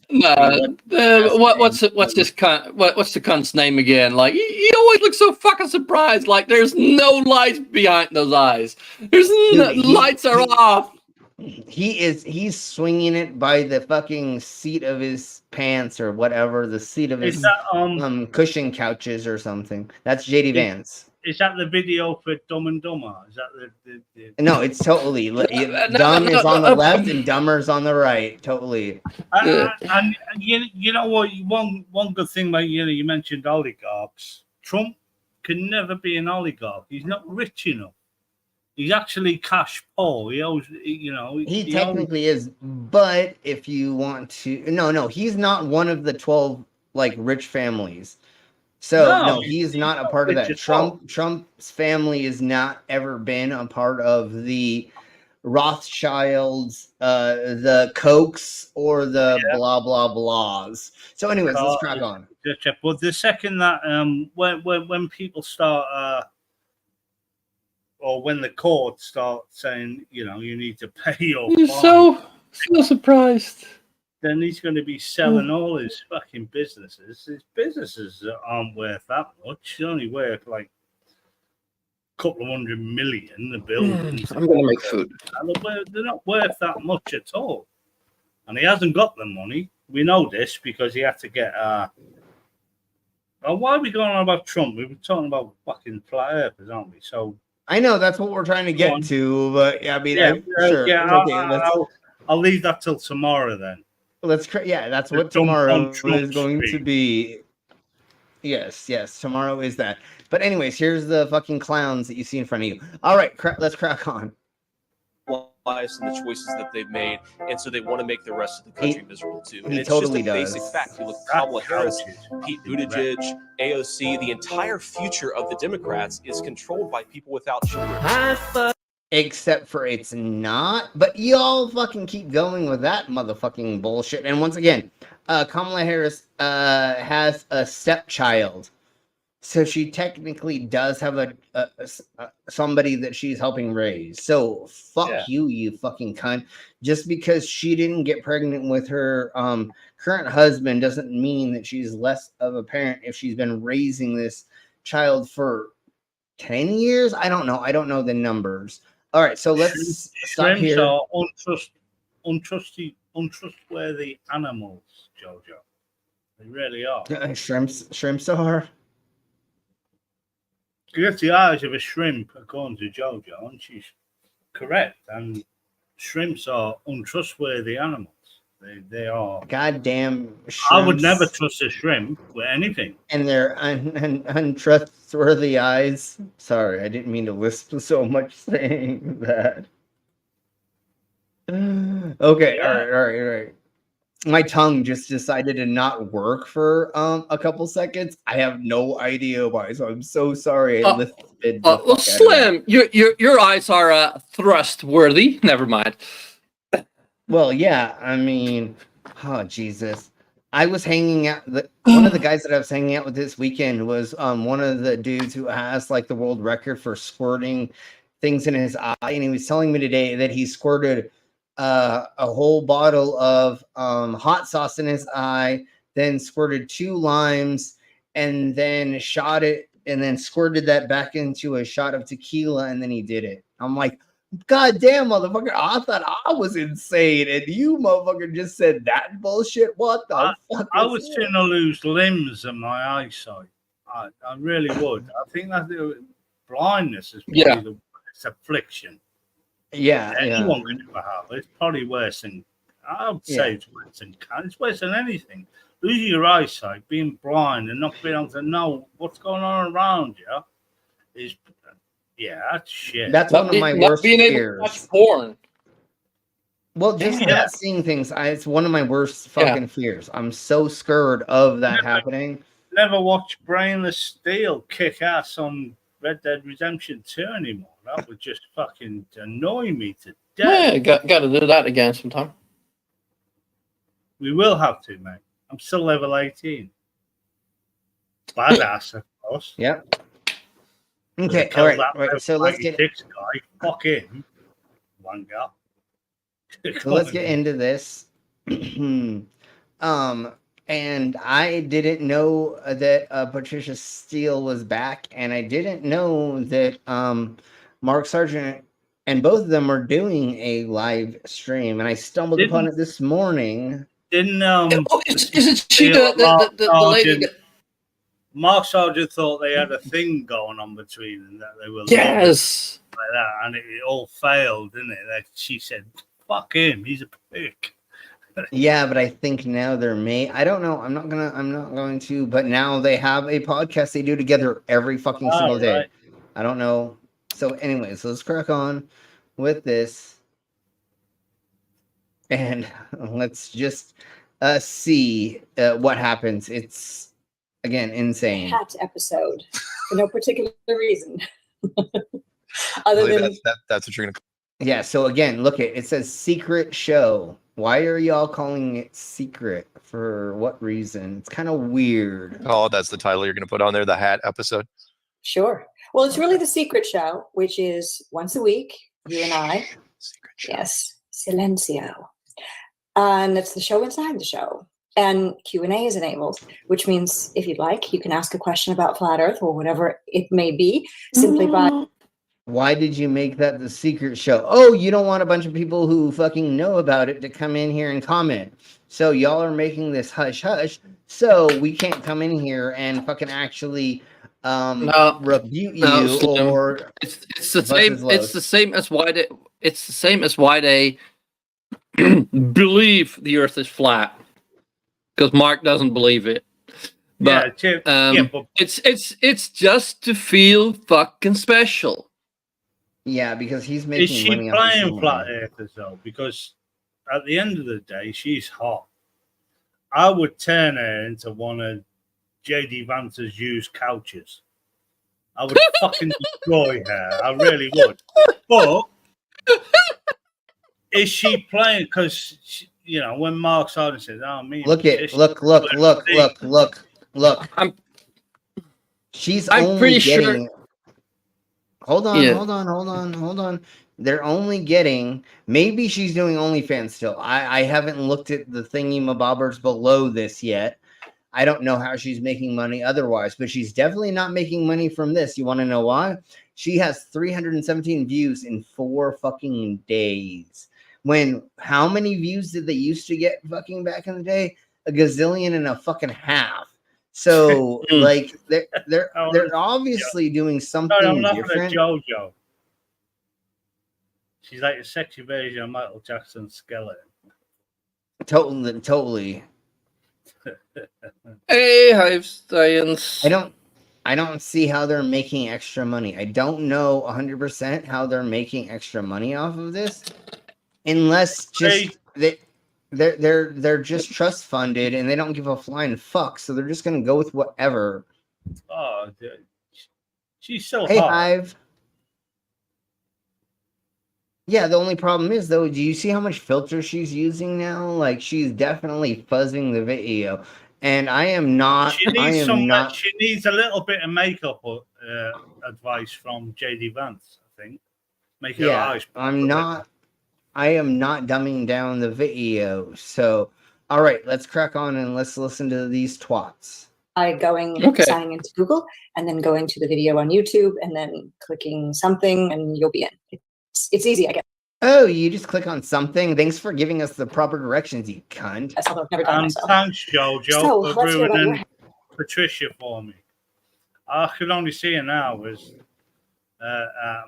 What's the cunt's name again? Like he always looks so fucking surprised. Like there's no lights behind those eyes. Lights are off. He's swinging it by the fucking seat of his pants or whatever, the seat of his cushion couches or something. That's JD Vance. Is that the video for Dumb and Dumber? Is that the... No, it's totally Dumb is on the left and Dumber's on the right. Totally. And you know what? One good thing about you mentioned oligarchs. Trump can never be an oligarch. He's not rich enough. He's actually cash poor. He owes, he technically is, but if you want to, no, he's not one of the 12 like rich families. So no, he's not a part of that. Trump's family has not ever been a part of the Rothschilds, the Kochs, or the blah blah blahs. So, anyways, let's crack on. But the second that when people start, or when the court start saying, you need to pay your fine, so surprised. Then he's going to be selling all his fucking businesses. His businesses aren't worth that much. They're only worth like a couple of $100 million. The buildings. I'm going to make food. They're not worth that much at all. And he hasn't got the money. We know this because he had to get. Why are we going on about Trump? We were talking about fucking flat earthers, aren't we? So I know that's what we're trying to get to, but yeah, I mean, sure. Yeah, I'll leave that till tomorrow then. That's what tomorrow is going to be. Yes, tomorrow is that. But anyways, here's the fucking clowns that you see in front of you. All right, let's crack on. Lives and the choices that they've made, and so they want to make the rest of the country miserable too. And it's totally just a basic fact. You look at Kamala Harris, Pete Buttigieg, AOC, the entire future of the Democrats is controlled by people without children. Except for it's not, but y'all fucking keep going with that motherfucking bullshit. And once again, Kamala Harris has a stepchild. So she technically does have a somebody that she's helping raise. So fuck you, you fucking cunt. Just because she didn't get pregnant with her current husband doesn't mean that she's less of a parent if she's been raising this child for 10 years. I don't know. I don't know the numbers. All right, so let's stop here. Shrimps are untrustworthy animals, Jojo. They really are. Shrimps are. You get the eyes of a shrimp, according to Jojo, and she's correct. And shrimps are untrustworthy animals. They are. Goddamn shrimps. I would never trust a shrimp with anything. And their untrustworthy eyes. Sorry, I didn't mean to lisp so much saying that. Okay, all right. My tongue just decided to not work for a couple seconds. I have no idea why, so I'm so sorry. I lifted the well, Slim, your eyes are thrustworthy. Never mind. Well, yeah, I mean, oh Jesus. I was hanging out. One of the guys that I was hanging out with this weekend was one of the dudes who has like the world record for squirting things in his eye, and he was telling me today that he squirted a whole bottle of hot sauce in his eye, then squirted 2 limes, and then shot it, and then squirted that back into a shot of tequila, and then he did it. I'm like, God damn, motherfucker, I thought I was insane, and you motherfucker just said that bullshit. What the fuck? I would sooner lose limbs than my eyesight. I really would. I think that blindness is probably the worst affliction. Anyone can ever have. It's probably worse than, I would say it's worse than cancer. It's worse than anything. Losing your eyesight, being blind, and not being able to know what's going on around you is, that's shit. That's one of my worst being fears. Able to watch porn. Well, just not seeing things. It's one of my worst fucking fears. I'm so scared of that happening. Never watch Brainless Steel kick ass on Red Dead Redemption 2 anymore. That would just fucking annoy me to death. Yeah, got to do that again sometime. We will have to, mate. I'm still level 18. Badass, of course. Yep. Okay, all right. So let's get guy. Fuck him. One guy. So let's get into this. And I didn't know that Patricia Steele was back, and I didn't know that Mark Sargent and both of them are doing a live stream, and I stumbled upon it this morning. Didn't isn't she the lady? Mark Sargent thought they had a thing going on between them, that they were like that, and it all failed, didn't it? Like she said, "Fuck him, he's a prick." Yeah, but I think now they're I don't know. I'm not going to. But now they have a podcast they do together every fucking single day. Right. I don't know. So, anyways, let's crack on with this, and let's just see what happens. It's again insane. Cat episode for no particular reason, other than that's what you're gonna. Yeah. So again, look it says secret show. Why are y'all calling it secret? For what reason? It's kind of weird. Oh, that's the title you're going to put on there, the hat episode? Sure. Well, it's really the secret show, which is once a week, you and I. Secret show. Yes. Silencio. And it's the show inside the show. And Q&A is enabled, which means if you'd like, you can ask a question about Flat Earth or whatever it may be, simply by... Why did you make that the secret show? Oh, you don't want a bunch of people who fucking know about it to come in here and comment. So y'all are making this hush hush. So we can't come in here and fucking actually rebuke you or it's the same. It's the same as why they. It's the same as why they believe the Earth is flat, because Mark doesn't believe it. But it's just to feel fucking special. Yeah, because he's making. Is she money playing Flat Earthers though? Because at the end of the day, she's hot. I would turn her into one of JD Vance's used couches. I would fucking destroy her. I really would. But is she playing? Because you know, when Mark Sargent says, "Oh, me," look. She's I'm only pretty getting. sure. Hold on, Yeah. hold on. They're only getting. Maybe she's doing OnlyFans still. I haven't looked at the thingy mabobbers below this yet. I don't know how she's making money otherwise, but she's definitely not making money from this. You want to know why? She has 317 views in 4 fucking days. When how many views did they used to get fucking back in the day? A gazillion and a fucking half. So like they're obviously doing something I'm laughing different. at JoJo. She's like a sexy version of Michael Jackson's skeleton. Totally. Hey, Hive Science. I don't see how they're making extra money. I don't know 100% how they're making extra money off of this, unless just they're just trust funded and they don't give a flying fuck, so they're just gonna go with whatever. Oh, she's so Hey, hot. Hive. Yeah, the only problem is though, do you see how much filter she's using now? Like she's definitely fuzzing the video, and I am not. She needs a little bit of makeup advice from JD Vance, I think. Make her eyes. I am not dumbing down the video. So, all right, let's crack on and let's listen to these twats. By signing into Google and then going to the video on YouTube and then clicking something and you'll be in. It's easy, I guess. Oh, you just click on something. Thanks for giving us the proper directions, you cunt. That's although I've never done myself. Thanks, JoJo, So, for let's hear about ruining your... Patricia for me. I can only see her now as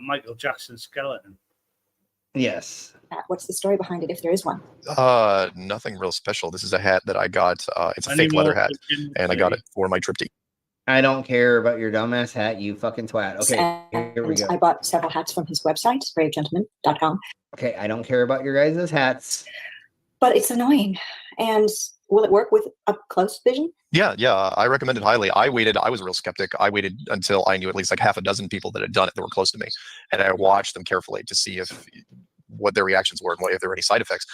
Michael Jackson skeleton. Yes. What's the story behind it, if there is one? Nothing real special. This is a hat that I got. It's a Any fake leather more hat, and I got it for my trip to. I don't care about your dumbass hat, you fucking twat. Okay, here we go. I bought several hats from his website, bravegentleman.com. Okay, I don't care about your guys' hats. But it's annoying. And will it work with up close vision? Yeah, I recommend it highly. I was a real skeptic. I waited until I knew at least like half a dozen people that had done it that were close to me, and I watched them carefully to see what their reactions were and if there were any side effects.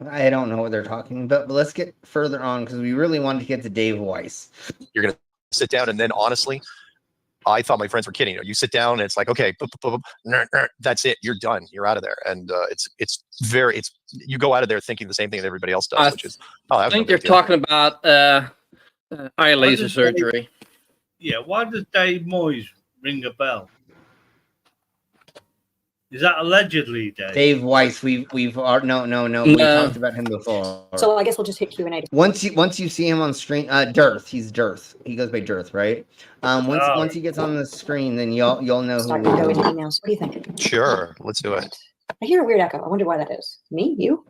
I don't know what they're talking about, but let's get further on because we really wanted to get to Dave Weiss. You're gonna sit down, and then honestly, I thought my friends were kidding. You sit down, and it's like, okay, that's it. You're done. You're out of there, and you go out of there thinking the same thing that everybody else does, which is, I think they're talking about eye laser surgery. Why does Dave Moyes ring a bell? Is that allegedly Dave? Dave Weiss, we talked about him before. So I guess we'll just hit Q&A. Once you see him on screen, Dearth, he's Dearth. He goes by Dearth, right? Once he gets on the screen, then you'll know Start who. to go into emails. What do you think? Sure, let's do it. I hear a weird echo. I wonder why that is. Me? You?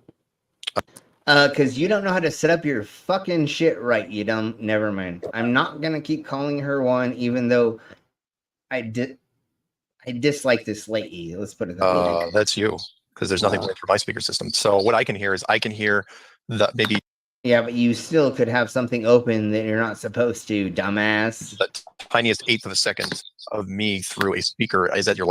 Because you don't know how to set up your fucking shit right, you dumb. Never mind. I'm not gonna keep calling her one, even though I dislike this lady. Let's put it that way. That's you, because there's nothing playing through my speaker system. So what I can hear is the maybe. Yeah, but you still could have something open that you're not supposed to, dumbass. The tiniest eighth of a second of me through a speaker is at your.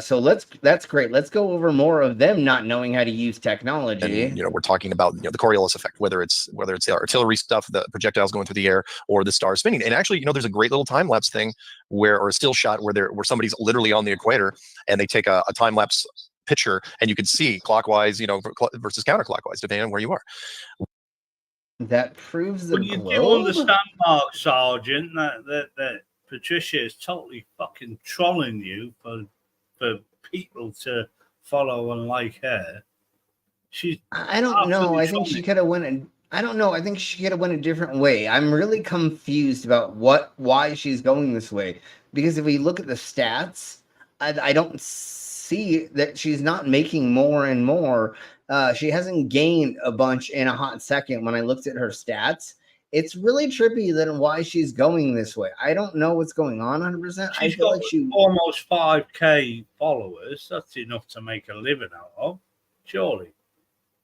So that's great. Let's go over more of them not knowing how to use technology. And, we're talking about the Coriolis effect, whether it's the artillery stuff, the projectiles going through the air, or the stars spinning. And actually, there's a great little time lapse thing or a still shot where somebody's literally on the equator and they take a time lapse picture, and you can see clockwise, versus counterclockwise, depending on where you are. That proves the But you globe. do understand, Mark Sargent, that Patricia is totally fucking trolling you for people to follow and like her. I don't know. I think she could have went. I don't know. I think she could have went a different way. I'm really confused about why she's going this way. Because if we look at the stats, I don't see that she's not making more and more. She hasn't gained a bunch in a hot second. When I looked at her stats, it's really trippy that why she's going this way. I don't know what's going on 100%. I feel like she almost 5K followers. That's enough to make a living out of, surely.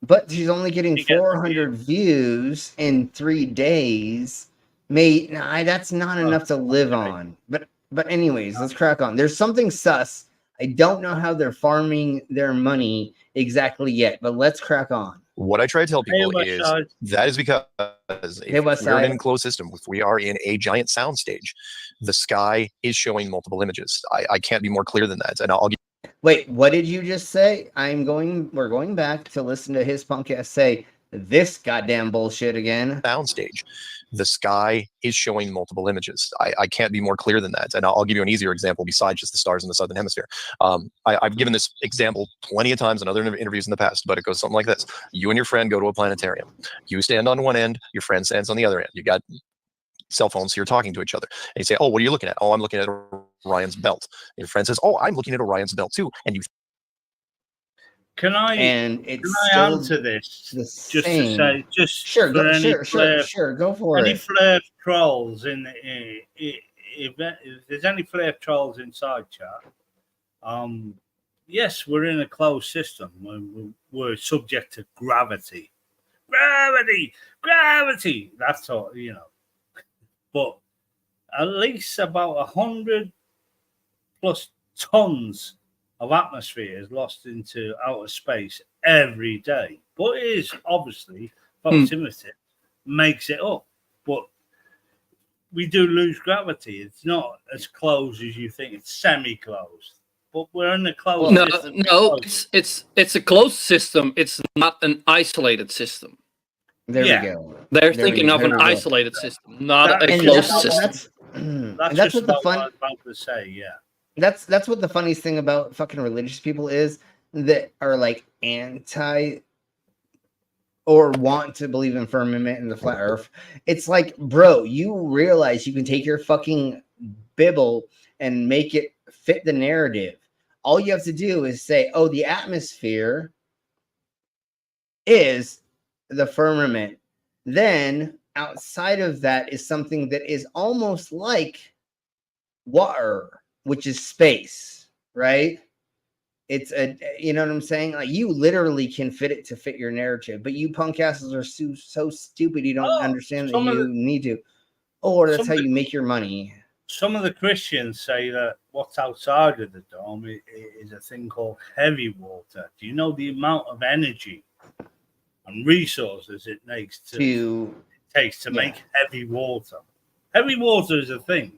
But she's only getting 400 views in 3 days. Mate, that's not enough to live on. But anyways, let's crack on. There's something sus I don't know how they're farming their money exactly yet, but let's crack on. What I try to tell people Hey, is Westside. that is because Hey, if we're in Westside. an enclosed system, if we are in a giant sound stage, the sky is showing multiple images. I can't be more clear than that. And I'll give Wait, what did you just say? We're going back to listen to his podcast say this goddamn bullshit again. soundstage. The sky is showing multiple images. I can't be more clear than that. And I'll give you an easier example besides just the stars in the southern hemisphere. I've given this example plenty of times in other interviews in the past, but it goes something like this. You and your friend go to a planetarium. You stand on one end, your friend stands on the other end. You got cell phones, so you're talking to each other. And you say, oh, what are you looking at? Oh, I'm looking at Orion's belt. And your friend says, oh, I'm looking at Orion's belt too. And you Can I answer this? Just to say, just sure, for any sure, go for any it. flare trolls if there's any flare trolls inside chat, yes, we're in a closed system. We're subject to gravity. That's all, you know. But at least about 100 plus tons of atmosphere is lost into outer space every day. But it is obviously proximity makes it up. But we do lose gravity. It's not as closed as you think. It's semi-closed. But we're in a closed system. No, it's a closed system. It's not an isolated system. There we go. They're thinking of an isolated system, not a closed system. That's what the fun. I was about to say, yeah. That's what the funniest thing about fucking religious people is, that are like anti or want to believe in firmament and the flat earth. It's like, bro, you realize you can take your fucking Bible and make it fit the narrative. All you have to do is say, oh, the atmosphere is the firmament. Then outside of that is something that is almost like water, which is space, right? It's you know what I'm saying? Like, you literally can fit it to fit your narrative, but you punk asses are so stupid you don't understand that you need to. Or that's how you make your money. Some of the Christians say that what's outside of the dome is a thing called heavy water. Do you know the amount of energy and resources it takes to make heavy water? Heavy water is a thing.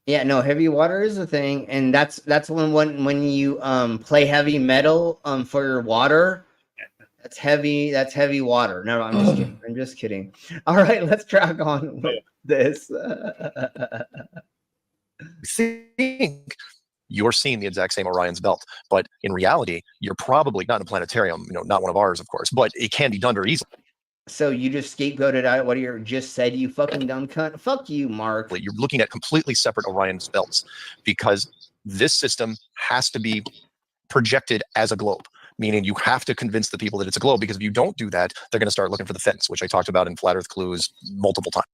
Yeah, no, heavy water is a thing, and that's when you play heavy metal for your water. That's heavy water. No, I'm just kidding. All right, let's track on with this. think you're seeing the exact same Orion's belt, but in reality, you're probably not in a planetarium, not one of ours, of course, but it can be done very easily. So you just scapegoated out what you just said, you fucking dumb cunt. Fuck you, Mark. You're looking at completely separate Orion's belts because this system has to be projected as a globe, meaning you have to convince the people that it's a globe, because if you don't do that, they're going to start looking for the fence, which I talked about in Flat Earth Clues multiple times.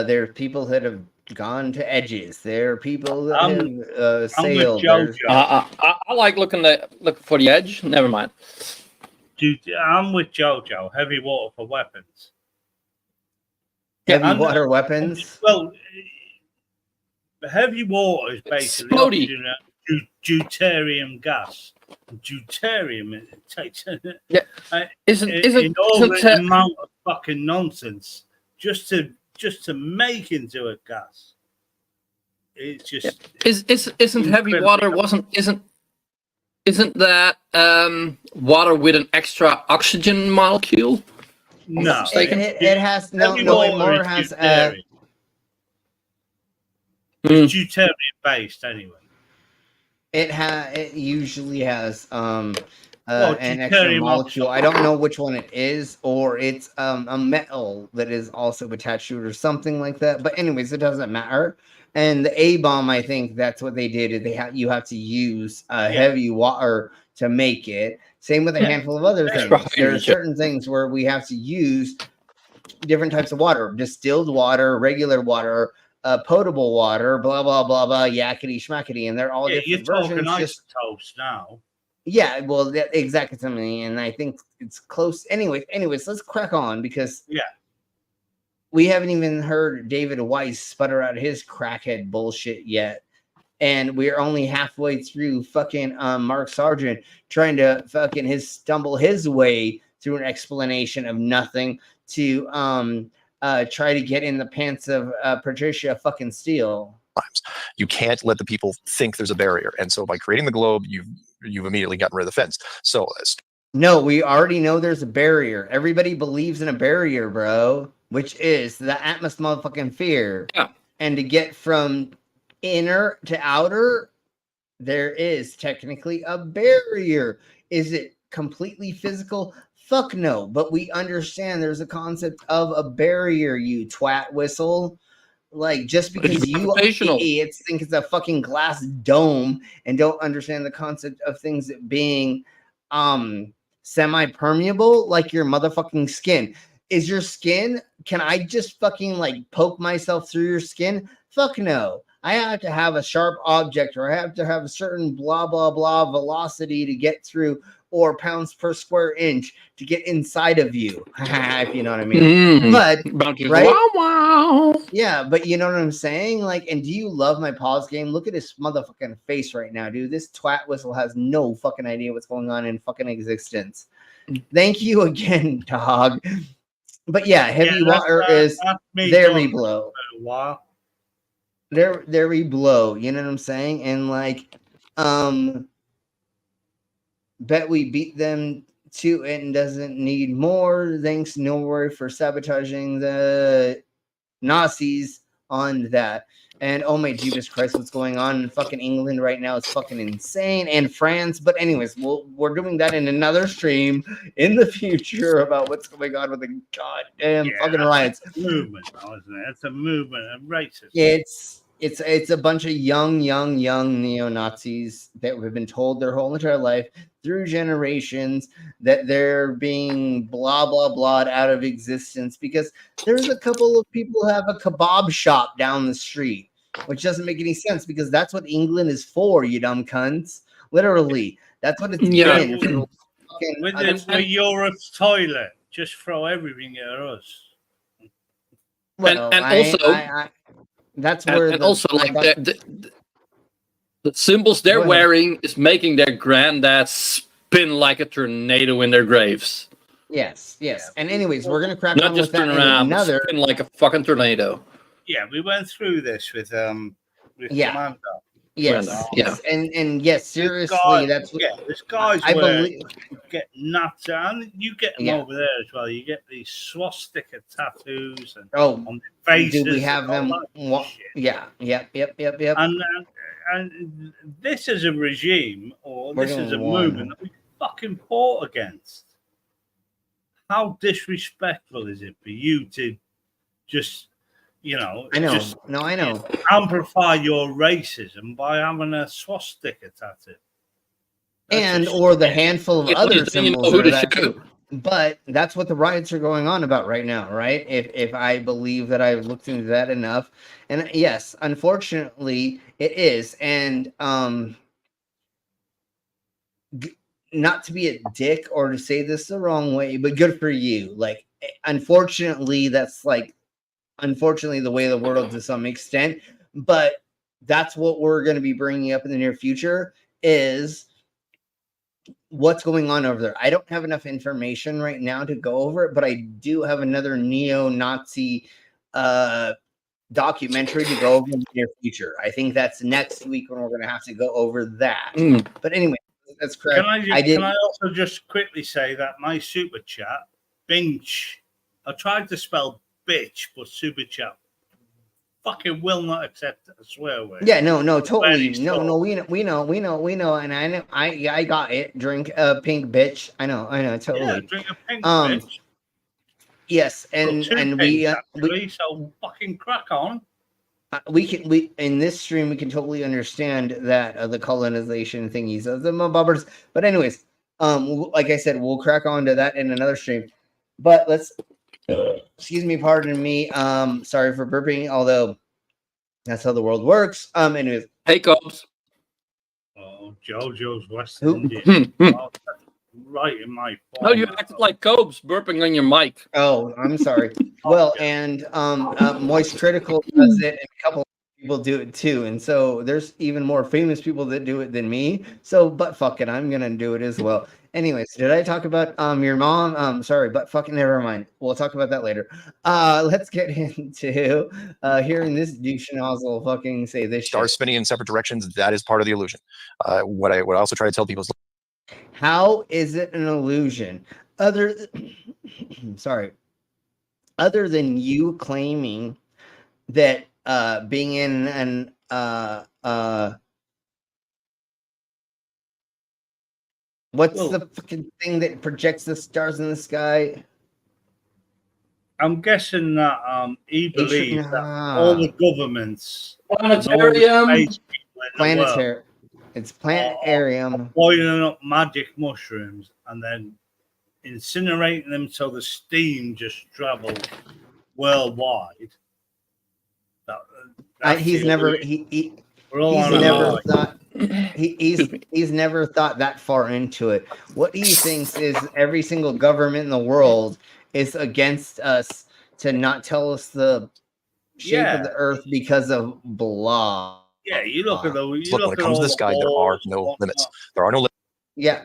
There are people that have gone to edges. There are people that have sailed. I like looking for the edge. Never mind. Dude, I'm with JoJo. Heavy water for weapons. Heavy water weapons? Well, heavy water is basically deuterium gas. Deuterium, it takes an amount of fucking nonsense just to make into a gas. It's just isn't heavy water isn't that water with an extra oxygen molecule? No, it has no. It more has deuterium based anyway. It usually has an extra molecule. I don't know which one it is, or it's a metal that is also attached to it or something like that. But anyways, it doesn't matter. And the A-bomb, I think that's what they did. You have to use heavy water to make it. Same with a handful of other things. There are certain things where we have to use different types of water: distilled water, regular water, potable water, blah blah blah blah, yakety schmackety, and they're all different versions. You're talking isotopes now. Yeah, well, exactly something, and I think it's close. Anyways, let's crack on, because we haven't even heard David Weiss sputter out his crackhead bullshit yet. and we're only halfway through fucking Mark Sargent trying to fucking stumble his way through an explanation of nothing to try to get in the pants of Patricia fucking Steele. You can't let the people think there's a barrier, and so by creating the globe, you've immediately gotten rid of the fence. So no, we already know there's a barrier. Everybody believes in a barrier, bro, which is the Atmos motherfucking fear. Yeah. And to get from inner to outer, there is technically a barrier. Is it completely physical? Fuck no. But we understand there's a concept of a barrier, you twat whistle. Like, just because you idiots think it's a fucking glass dome and don't understand the concept of things being semi-permeable, like your motherfucking skin. Is your skin, can I just fucking like poke myself through your skin? Fuck no. I have to have a sharp object, or I have to have a certain blah, blah, blah velocity to get through, or pounds per square inch to get inside of you. If you know what I mean. But, right? Wow, wow. Yeah, but you know what I'm saying? Like, and do you love my pause game? Look at his motherfucking face right now, dude. This twat whistle has no fucking idea what's going on in fucking existence. Thank you again, dog. But yeah, heavy water is there we blow. There we blow. You know what I'm saying? And like, bet we beat them to it and doesn't need more. Thanks, Norway, for sabotaging the Nazis on that. And oh my Jesus Christ, what's going on in fucking England right now is fucking insane, and France. But anyways, we're doing that in another stream in the future about what's going on with the goddamn fucking riots. It's a movement, isn't it? It's a movement of racism. It's a bunch of young neo-Nazis that have been told their whole entire life through generations that they're being blah blah blah out of existence because there's a couple of people who have a kebab shop down the street, which doesn't make any sense because that's what England is for, you dumb cunts. Literally, that's what it's been. With Europe's toilet, just throw everything at us. Well, and also. That's where the symbols they're wearing is making their granddads spin like a tornado in their graves. Yes. And anyways, we're gonna crack not on just with turn that around, another spin like a fucking tornado. Yeah, we went through this with Commander. Yes. And yes, seriously, that's what this guy's I believe. Get nuts, and you get them over there as well. You get these swastika tattoos and on the faces. Do we have them? Yep. And this is a regime, or this is a movement that we fucking fought against. How disrespectful is it for you to just, I know. amplify your racism by having a swastika tattoo? Or the handful of other symbols that too. But that's what the riots are going on about right now, right? If I believe that I've looked into that enough. And yes, unfortunately it is. And not to be a dick or to say this the wrong way, but good for you. Like, unfortunately, that's like the way of the world to some extent. But that's what we're going to be bringing up in the near future is what's going on over there. I don't have enough information right now to go over it, but I do have another neo-Nazi documentary to go over in the near future. I think that's next week when we're going to have to go over that. But anyway, that's correct. Can I also just quickly say that my super chat, Binch, I tried to spell bitch, but super chat fucking will not accept a swear word. Yeah, no, totally. No, we know, and I got it. Drink a pink bitch. I know, totally. Yeah, drink a pink bitch. Yes, and we so fucking crack on. We in this stream we can totally understand that the colonization thingies of the mobbers. But anyways, like I said, we'll crack on to that in another stream. But let's. Excuse me, pardon me. Sorry for burping, although that's how the world works. Anyways. Hey, Cobes. Oh, JoJo's West Indian. Right in my phone. No, you acted like Cobes burping on your mic. Oh, I'm sorry. Well, and Moist Critical does it in a couple people do it too, and so there's even more famous people that do it than me. So, but fuck it, I'm gonna do it as well. Anyways, did I talk about your mom? Sorry, but fucking never mind. We'll talk about that later. Let's get into hearing this douche nozzle fucking say this Stars shit. spinning in separate directions, that is part of the illusion. What I also try to tell people is, how is it an illusion? Sorry. Other than you claiming that being in an what's the fucking thing that projects the stars in the sky? I'm guessing that he believes that all the governments, planetarium, planetarium, it's planetarium, boiling up magic mushrooms and then incinerating them so the steam just travels worldwide. He's never thought that far into it. What he thinks is every single government in the world is against us to not tell us the shape of the earth because of blah. Yeah, you look at the. look, when it comes to the sky, there are no limits. There are no limits. Yeah.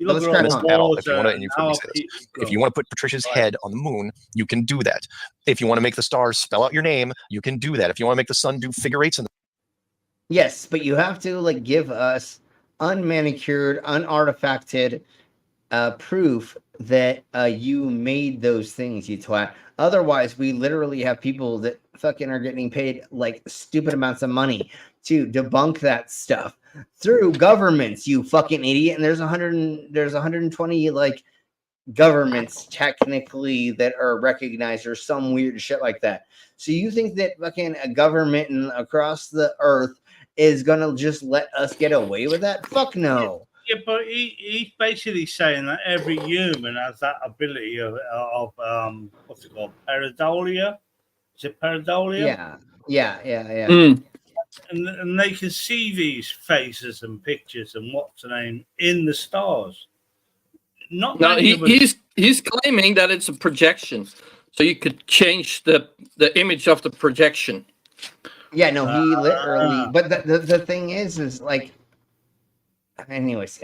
Let's crack on at all. If you want to, and you've heard me say this, if you want to put Patricia's head on the moon, you can do that. If you want to make the stars spell out your name, you can do that. If you want to make the sun do figure eights, yes, but you have to like give us unmanicured, unartifacted proof that you made those things, you twat. Otherwise, we literally have people that fucking are getting paid like stupid amounts of money to debunk that stuff through governments, you fucking idiot. And there's 120 like governments technically that are recognized or some weird shit like that. So you think that fucking a government across the earth is gonna just let us get away with that? Fuck no. Yeah, but he's basically saying that every human has that ability of what's it called, pareidolia? Is it pareidolia? Yeah. And they can see these faces and pictures and what's the name in the stars. He's claiming that it's a projection, so you could change the image of the projection. Yeah, no, he literally. But the thing is like. Anyways,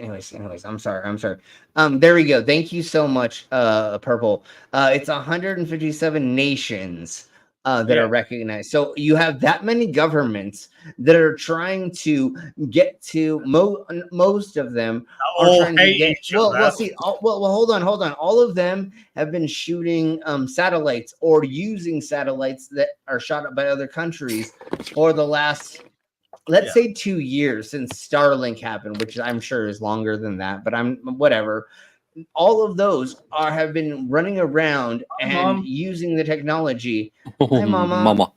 I'm sorry. There we go. Thank you so much, Purple. It's 157 nations that are recognized. So you have that many governments that are trying to get to most of them are trying to get. Hold on. All of them have been shooting satellites or using satellites that are shot up by other countries for the last. Let's say 2 years since Starlink happened, which I'm sure is longer than that, but whatever. All of those have been running around and using the technology. Hi, Mama.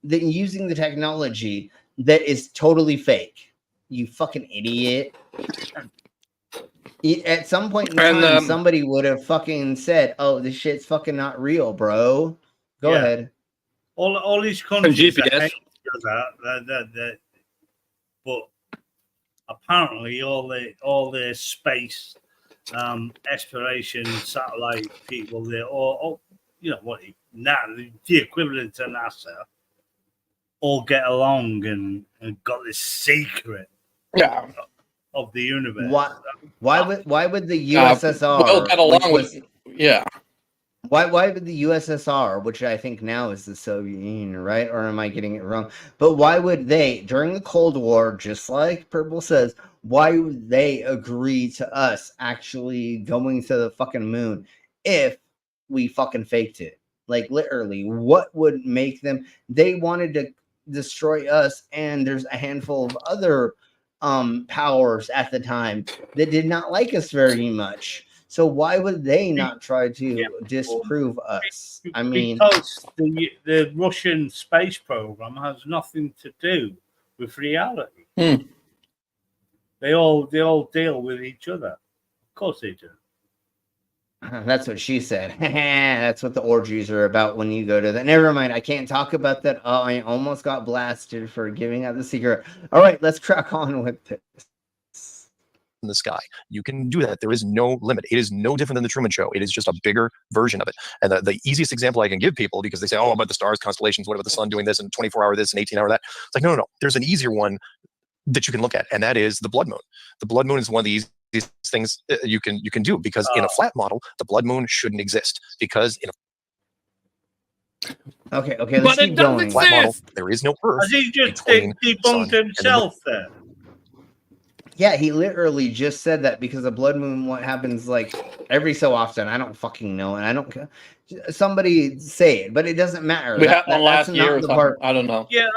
Then using the technology that is totally fake. You fucking idiot. At some point in time, somebody would have fucking said, "Oh, this shit's fucking not real, bro." Go ahead. All these countries. GPS. But apparently all the space exploration satellite people, they're all the equivalent to NASA, all get along and got this secret of the universe. Why would the USSR get along with Why would the USSR, which I think now is the Soviet Union, right? Or am I getting it wrong? But why would they, during the Cold War, just like Purple says, why would they agree to us actually going to the fucking moon if we fucking faked it? Like, literally, what would make them? They wanted to destroy us, and there's a handful of other powers at the time that did not like us very much. So why would they not try to disprove us? I mean, because the Russian space program has nothing to do with reality. They all deal with each other. Of course they do. That's what she said. That's what the orgies are about when you go to that. Never mind. I can't talk about that. Oh, I almost got blasted for giving out the secret. All right, let's crack on with this. in the sky. You can do that. There is no limit. It is no different than the Truman Show. It is just a bigger version of it. And the easiest example I can give people, because they say, oh, about the stars, constellations, what about the sun doing this, and 24-hour this, and 18-hour that. It's like, no. There's an easier one that you can look at, and that is the blood moon. The blood moon is one of these things you can do, because in a flat model, the blood moon shouldn't exist, because in a Okay, let's keep going. Flat model, there is no Earth. Has he just debunked himself there? Yeah, he literally just said that, because the blood moon, what happens like every so often, I don't fucking know, and I don't care. Somebody say it, but it doesn't matter. We had one last year. I don't know. Yeah,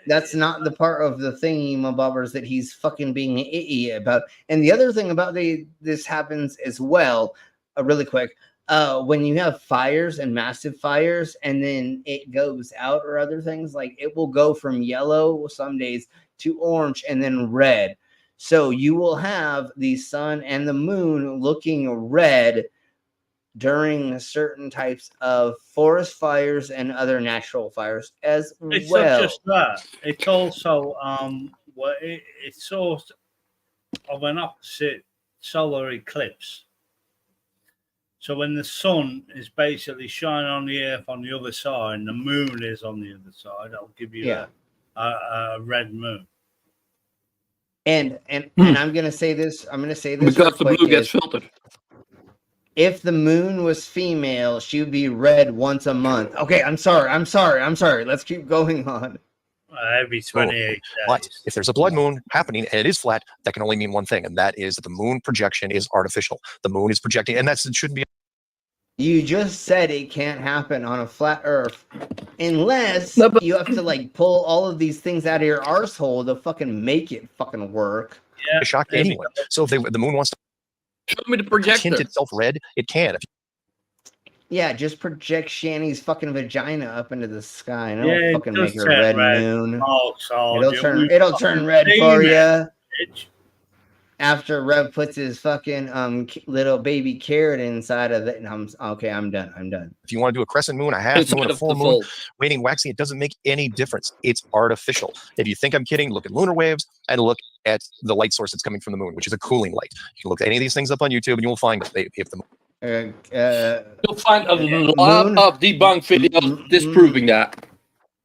that's not the part of the thingy-mabobbers that he's fucking being an idiot about. And the other thing about this happens as well, really quick. When you have fires and massive fires, and then it goes out, or other things, like it will go from yellow some days to orange and then red. So you will have the sun and the moon looking red during certain types of forest fires and other natural fires as well. It's not just that. It's also it's sort of an opposite solar eclipse. So when the sun is basically shining on the earth on the other side, and the moon is on the other side, that'll give you a red moon. And I'm gonna say this. Because the blue gets filtered. If the moon was female, she would be red once a month. Okay, I'm sorry. Let's keep going on. Every 28 days. But if there's a blood moon happening and it is flat, that can only mean one thing, and that is that the moon projection is artificial. The moon is projecting, and it shouldn't be. You just said it can't happen on a flat Earth unless you have to like pull all of these things out of your arsehole to fucking make it fucking work. Yeah, shock to anyone. So if the moon wants to show me the projector, tint itself red, it can. Yeah, just project Shanny's fucking vagina up into the sky, and it'll fucking make her red moon. It'll turn red for you. After Rev puts his fucking little baby carrot inside of it, and I'm done. If you want to do a crescent moon, a half moon, a full moon, waning, waxing, it doesn't make any difference. It's artificial. If you think I'm kidding, look at lunar waves and look at the light source that's coming from the moon, which is a cooling light. You can look at any of these things up on YouTube, and you will find that if the you'll find a lot of debunk videos disproving that.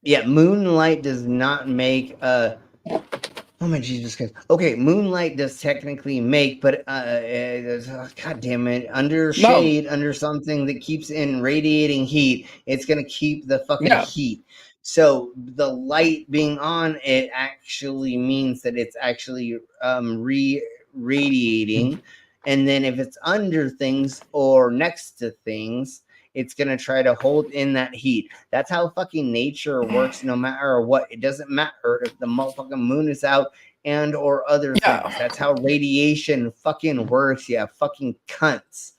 Yeah, moonlight does not make oh my Jesus Christ. Okay, moonlight does technically make, but god damn it, under shade, under something that keeps in radiating heat, it's gonna keep the fucking heat. So the light being on it actually means that it's actually radiating. And then if it's under things or next to things, it's going to try to hold in that heat. That's how fucking nature works no matter what. It doesn't matter if the motherfucking moon is out and or other things. That's how radiation fucking works. Yeah, fucking cunts.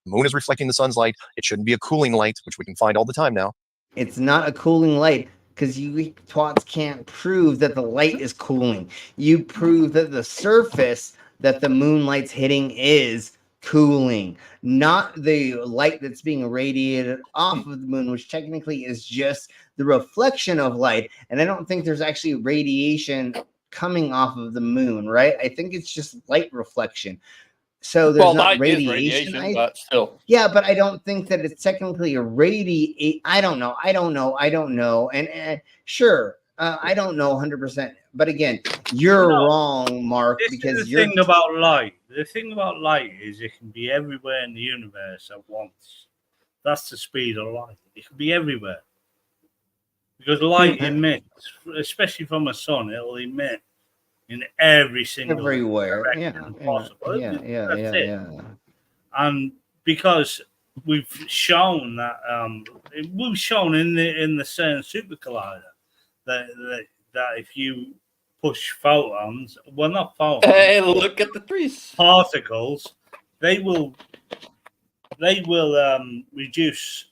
The moon is reflecting the sun's light. It shouldn't be a cooling light, which we can find all the time now. It's not a cooling light because you twats can't prove that the light is cooling. You prove that the surface that the moonlight's hitting is cooling, not the light that's being radiated off of the moon, which technically is just the reflection of light. And I don't think there's actually radiation coming off of the moon, right? I think it's just light reflection. So there's not radiation, but still. Yeah, but I don't think that it's technically a radiate. I don't know. And sure, I don't know 100%. But again, you're wrong, Mark, because you're... thing about light. The thing about light is it can be everywhere in the universe at once. That's the speed of light. It can be everywhere. Because light emits, especially from a sun, it'll emit in every single direction possible. Yeah. And because we've shown that we've shown in the CERN super collider that if you push photons, well, not photons. Hey, look at the trees. Particles, they will reduce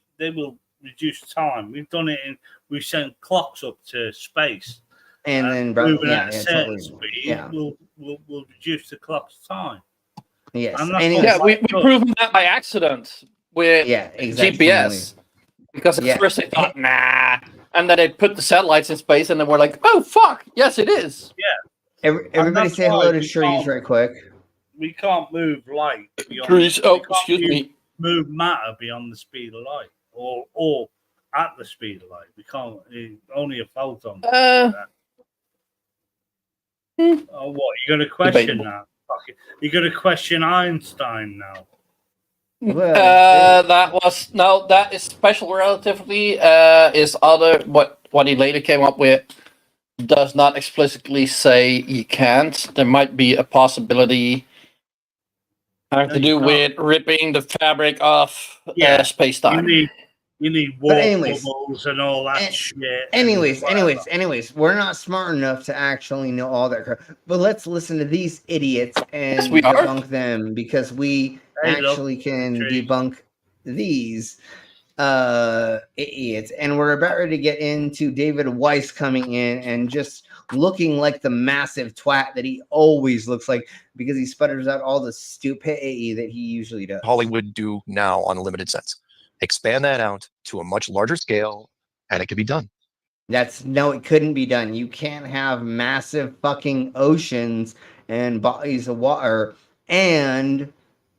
time. We've done it we've sent clocks up to space. And then moving at a certain speed will reduce the clock's time. Yes. We've proven that by accident with GPS. Because at first they thought, nah. And then they put the satellites in space, and then we're like, oh, fuck. Yes, it is. Yeah. Everybody say hello to Shrees right quick. we can't move light beyond. Trees. Oh, excuse me. Move matter beyond the speed of light, or at the speed of light. We can't. Only a photon. Oh, what? You're going to question that? You're going to question Einstein now? That is special relativity. Is other what he later came up with does not explicitly say you can't. There might be a possibility having to do with ripping the fabric off space time. You need warp bubbles and all that shit. Anyways, we're not smart enough to actually know all that crap. But let's listen to these idiots and debunk them, because we actually can debunk these idiots. And we're about ready to get into David Weiss coming in and just looking like the massive twat that he always looks like, because he sputters out all the stupidity that he usually does. Hollywood do now on a limited sense. Expand that out to a much larger scale, and it could be done. No, it couldn't be done. You can't have massive fucking oceans and bodies of water. And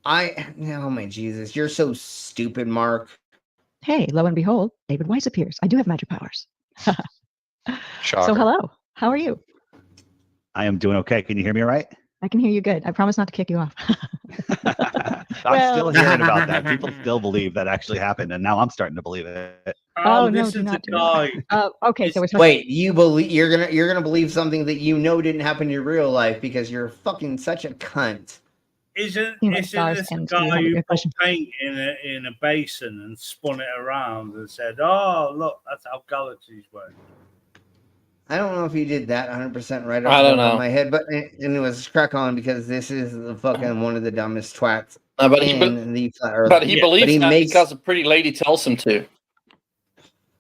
oh my Jesus, you're so stupid, Mark. Hey, lo and behold, David Weiss appears. I do have magic powers. Shocker. So hello, how are you? I am doing okay. Can you hear me all right? I can hear you good. I promise not to kick you off. I'm still hearing about that. People still believe that actually happened, and now I'm starting to believe it. Oh no, do not do that. Okay, so wait. You believe you're gonna believe something that you know didn't happen in your real life because you're fucking such a cunt. Isn't this a guy who put paint in a basin and spun it around and said, "Oh, look, that's how galaxies work"? I don't know if he did that 100% right I don't know. off my head, but it was crack on, because this is the fucking one of the dumbest twats. But he believes that because a pretty lady tells him to.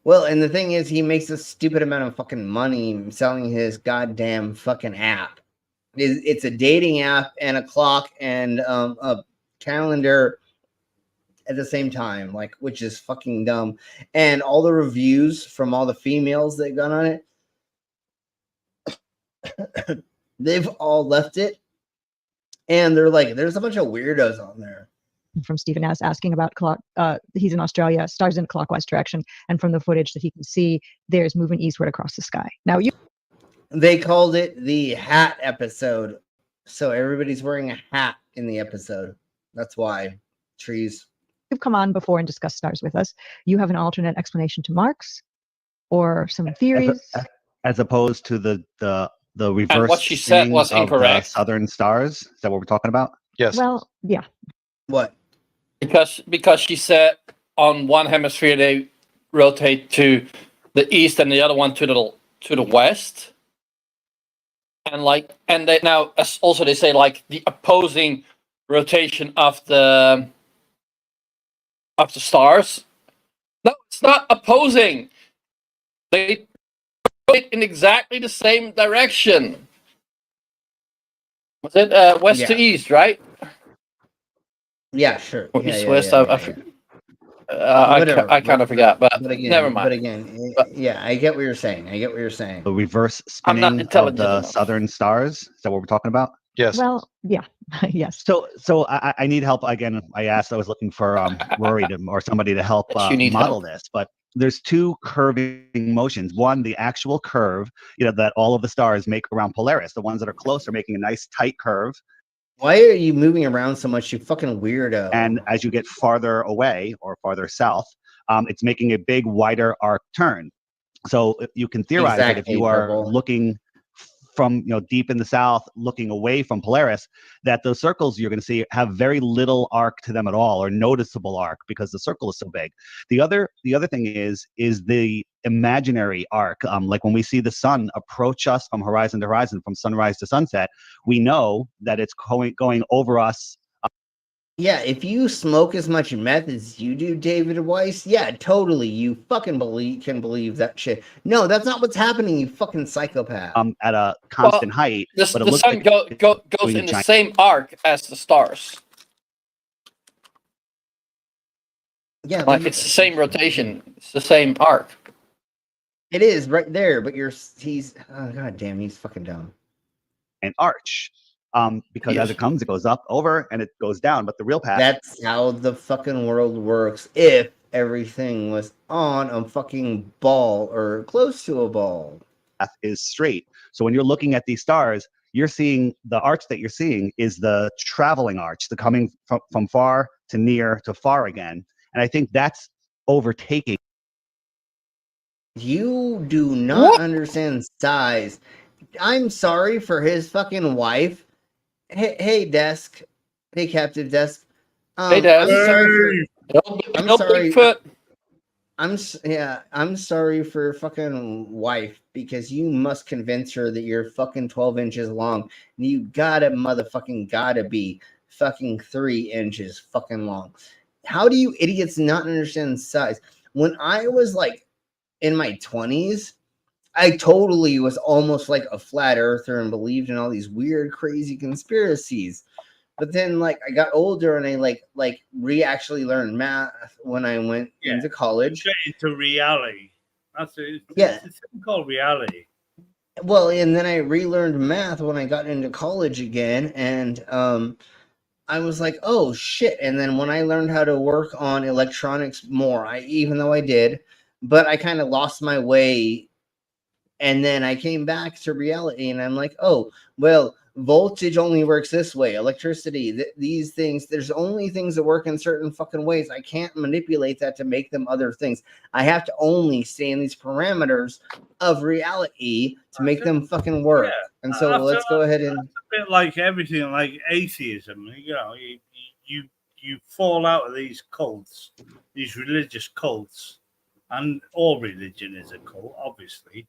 Well, and the thing is, he makes a stupid amount of fucking money selling his goddamn fucking app. It's a dating app and a clock and a calendar at the same time, which is fucking dumb. And all the reviews from all the females that got on it, they've all left it, and they're like, there's a bunch of weirdos on there. From Stephen S. asking about clock. He's in Australia, stars in clockwise direction, and from the footage that he can see, there's movement eastward across the sky. Now they called it the hat episode, so everybody's wearing a hat in the episode. That's why. Trees. You've come on before and discussed stars with us. You have an alternate explanation to Mark's, or some theories, as opposed to the reverse. And what she said was incorrect. Southern stars. Is that what we're talking about? Yes. Well, yeah. What? Because she said on one hemisphere they rotate to the east and the other one to the west, and they now also they say the opposing rotation of the stars. No, it's not opposing. They rotate in exactly the same direction. Was it west to east, right? Yeah, sure. East, west. I kind of forgot, but again, never mind. But again, I get what you're saying. The reverse spinning of the southern stars. Is that what we're talking about? Yes. Well, yeah, yes. So I need help again. I was looking for Rory or somebody to help model this, but there's two curving motions. One, the actual curve, that all of the stars make around Polaris. The ones that are close are making a nice tight curve. Why are you moving around so much, you fucking weirdo? And as you get farther away or farther south, it's making a big, wider arc turn. So you can theorize that if you are looking from deep in the south, looking away from Polaris, that those circles you're going to see have very little arc to them at all, or noticeable arc, because the circle is so big. The other thing is the imaginary arc. Like when we see the sun approach us from horizon to horizon, from sunrise to sunset, we know that it's going over us. Yeah, if you smoke as much meth as you do, David Weiss, yeah, totally, you fucking can believe that shit. No, that's not what's happening, you fucking psychopath. At a constant height. The sun goes in the same arc as the stars. Yeah, it's the same rotation. It's the same arc. It is right there, but he's oh god damn, he's fucking dumb. An arch. because as it comes, it goes up, over, and it goes down. But the real path. That's how the fucking world works. If everything was on a fucking ball or close to a ball, path is straight. So when you're looking at these stars, you're seeing the arch that you're seeing is the traveling arch, the coming from far to near to far again. And I think that's overtaking. You do not understand size. I'm sorry for his fucking wife. Hey, desk. Hey, captive desk. Hey, Desk. I'm sorry. I'm sorry for fucking wife, because you must convince her that you're fucking 12 inches long. And you gotta be fucking 3 inches fucking long. How do you idiots not understand size? When I was like in my 20s, I totally was almost like a flat earther and believed in all these weird, crazy conspiracies. But then, like, I got older and I actually learned math when I went into college. Into reality. That's it. Yeah. It's called reality. Well, and then I relearned math when I got into college again, and I was like, oh shit. And then when I learned how to work on electronics more, even though I did, but I kind of lost my way. And then I came back to reality and I'm like, oh, well, voltage only works this way. Electricity, these things, there's only things that work in certain fucking ways. I can't manipulate that to make them other things. I have to only stay in these parameters of reality to make them fucking work. And so let's go ahead and... It's a bit like everything, like atheism. You know, you fall out of these cults, these religious cults, and all religion is a cult, obviously.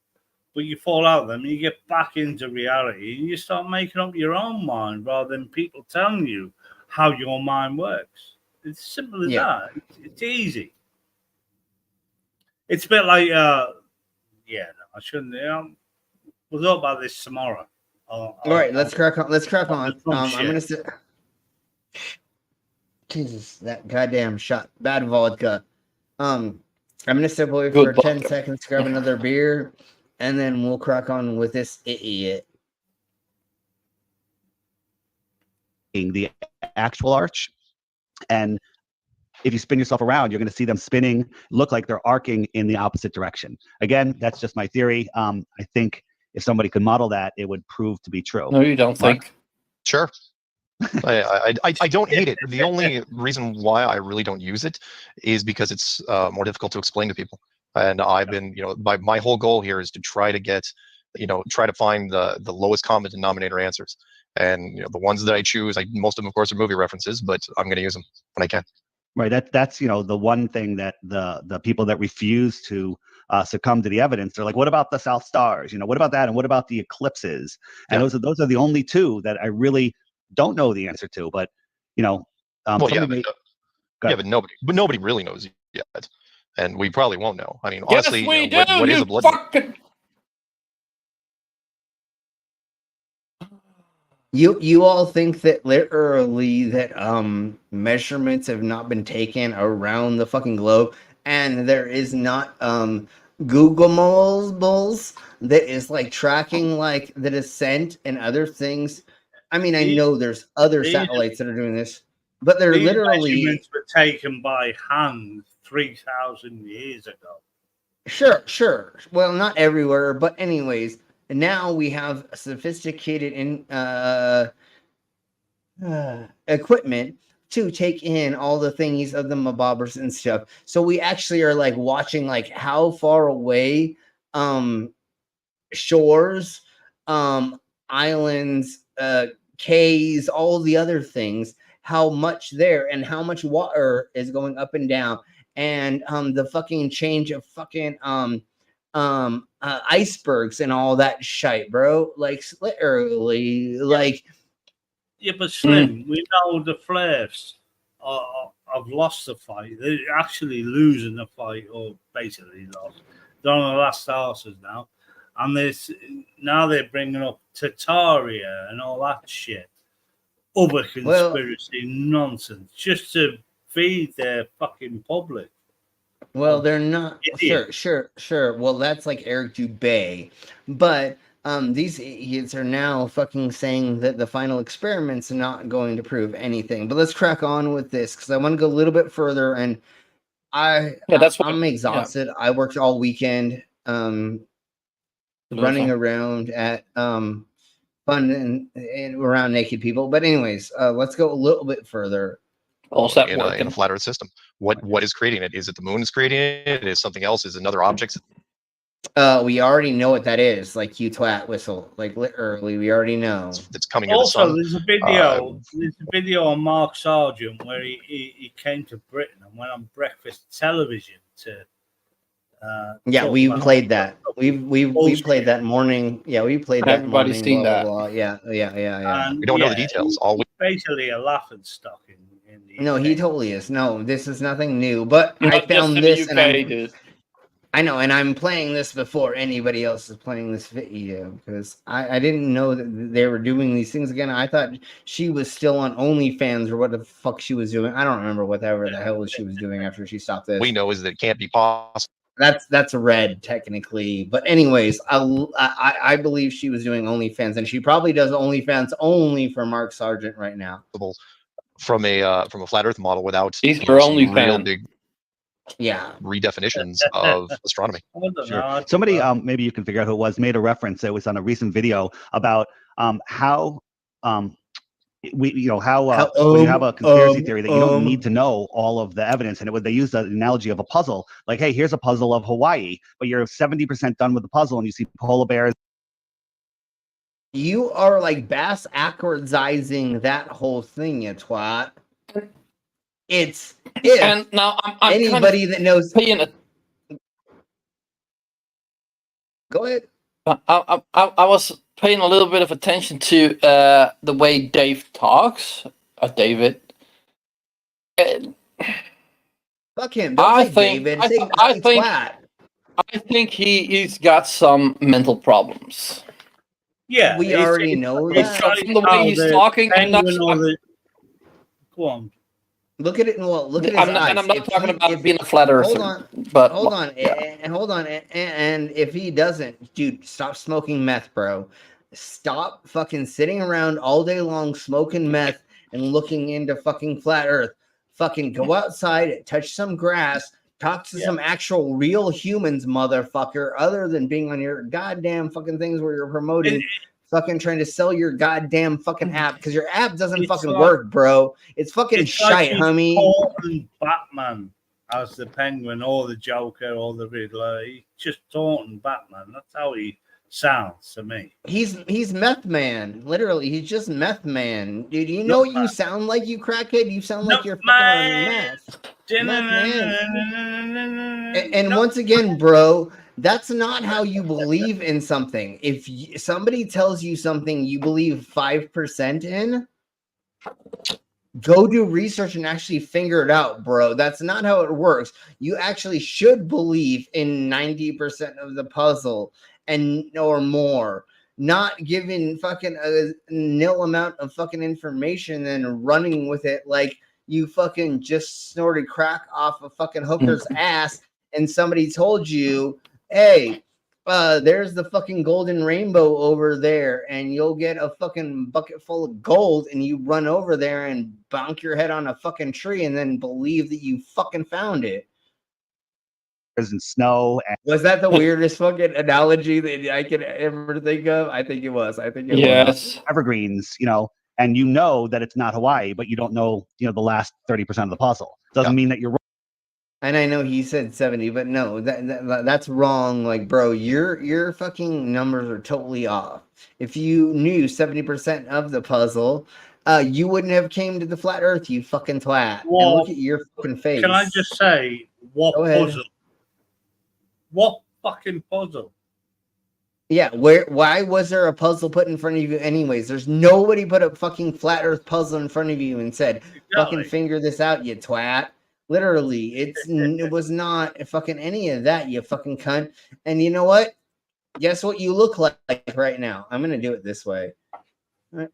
But you fall out of them and you get back into reality and you start making up your own mind rather than people telling you how your mind works. It's simple as that. It's easy. It's a bit like, I shouldn't. We'll talk about this tomorrow. All right, let's crack on. I'm gonna say, Jesus, that goddamn shot, bad vodka. I'm gonna step away for 10 seconds, grab another beer, and then we'll crack on with this idiot. The actual arch, and if you spin yourself around, you're going to see them spinning, look like they're arcing in the opposite direction. Again, that's just my theory. I think if somebody could model that, it would prove to be true. No, you don't think? Sure. I don't hate it. The only reason why I really don't use it is because it's more difficult to explain to people. And I've been, my whole goal here is to try to get, try to find the lowest common denominator answers. And the ones that I choose, most of them, of course, are movie references, but I'm going to use them when I can. Right. That's the one thing that the people that refuse to succumb to the evidence, they're like, what about the South Stars? What about that? And what about the eclipses? And those are the only two that I really don't know the answer to. But but nobody really knows yet, and we probably won't know. I mean, honestly, what is a blood? You all think that literally that measurements have not been taken around the fucking globe, and there is not Google Moles that is like tracking like the descent and other things. I mean, I know there's other satellites that are doing this, but they're literally measurements were taken by hand 3,000 years ago. Sure. Well, not everywhere, but anyways. And now we have sophisticated equipment to take in all the thingies of the mabobbers and stuff. So we actually are like watching like how far away shores, islands, cays, all the other things, how much there and how much water is going up and down, and the fucking change of fucking icebergs and all that shite, bro. Like literally, like but Slim, we know the flares have lost the fight. They're actually losing the fight, or basically lost. They're on the last horses now, and they're bringing up Tataria and all that shit, other conspiracy nonsense, just to feed their fucking public. Well, they're not. Sure. Well, that's like Eric Dubay, but these idiots are now fucking saying that the final experiment's not going to prove anything. But let's crack on with this because I want to go a little bit further. And I'm exhausted. Yeah. I worked all weekend running around at fun and around naked people. But anyways, let's go a little bit further. In a flat Earth system, what is creating it? Is it the moon is creating it? Is something else? Is it another object? We already know what that is. Like you twat whistle. Like literally, we already know. It's coming. Also, there's a video. There's a video on Mark Sargent where he came to Britain and went on breakfast television to. Yeah, we played that. We played that morning. Yeah, we played that. Everybody's seen that. Blah. Yeah. We don't know the details. All basically a laughing stock in the No, he totally is. No, this is nothing new. But I found this, and I know, and I'm playing this before anybody else is playing this video because I didn't know that they were doing these things again. I thought she was still on OnlyFans or what the fuck she was doing. I don't remember whatever the hell she was doing after she stopped this. We know is that it can't be possible. That's a red technically, but anyways, I believe she was doing OnlyFans, and she probably does OnlyFans only for Mark Sargent right now. From a flat Earth model without he's her only real big redefinitions of astronomy. Sure. Somebody, maybe you can figure out who it was, made a reference. It was on a recent video about how when you have a conspiracy theory that you don't need to know all of the evidence, and they use the analogy of a puzzle. Like, hey, here's a puzzle of Hawaii, but you're 70% done with the puzzle, and you see polar bears. You are like bass backwardsizing that whole thing, you twat. It's if and now I'm anybody that knows. Go ahead. I was paying a little bit of attention to the way Dave talks. David. Fuck him. Don't say David. I think he's got some mental problems. Yeah, we already know that. From the way he's talking, and go on. Look at it. Look at his eyes. And I'm not talking about being a flat earther. Hold on. And if he doesn't, dude, stop smoking meth, bro. Stop fucking sitting around all day long smoking meth and looking into fucking flat Earth. Fucking go outside, touch some grass, talk to some actual real humans, motherfucker, other than being on your goddamn fucking things where you're promoting. Fucking trying to sell your goddamn fucking app because your app doesn't fucking work, bro. It's fucking shite, homie. Taunting Batman as the Penguin or the Joker or the Riddler. He's just taunting Batman. That's how he sounds to me. He's meth man. Literally, he's just meth man. Dude, you know what you sound like, you crackhead? You sound like you're fucking on meth. And once again, bro, that's not how you believe in something. If somebody tells you something you believe 5% in, go do research and actually figure it out, bro. That's not how it works. You actually should believe in 90% of the puzzle or more. Not giving fucking a nil amount of fucking information and running with it like you fucking just snorted crack off a fucking hooker's ass and somebody told you, hey, there's the fucking golden rainbow over there, and you'll get a fucking bucket full of gold, and you run over there and bonk your head on a fucking tree and then believe that you fucking found it. And snow. Was that the weirdest fucking analogy that I could ever think of? I think it was. Yes. Evergreens, and you know that it's not Hawaii, but you don't know, the last 30% of the puzzle. Doesn't mean that you're wrong. And I know he said 70, but no, that's wrong. Like, bro, your fucking numbers are totally off. If you knew 70% of the puzzle, you wouldn't have came to the flat Earth, you fucking twat. Well, and look at your fucking face. Can I just say, what puzzle? What fucking puzzle? Yeah, why was there a puzzle put in front of you anyways? There's nobody put a fucking flat Earth puzzle in front of you and said, fucking figure this out, you twat. Literally, it was not fucking any of that, you fucking cunt. And you know what? Guess what you look like right now? I'm gonna do it this way. Oh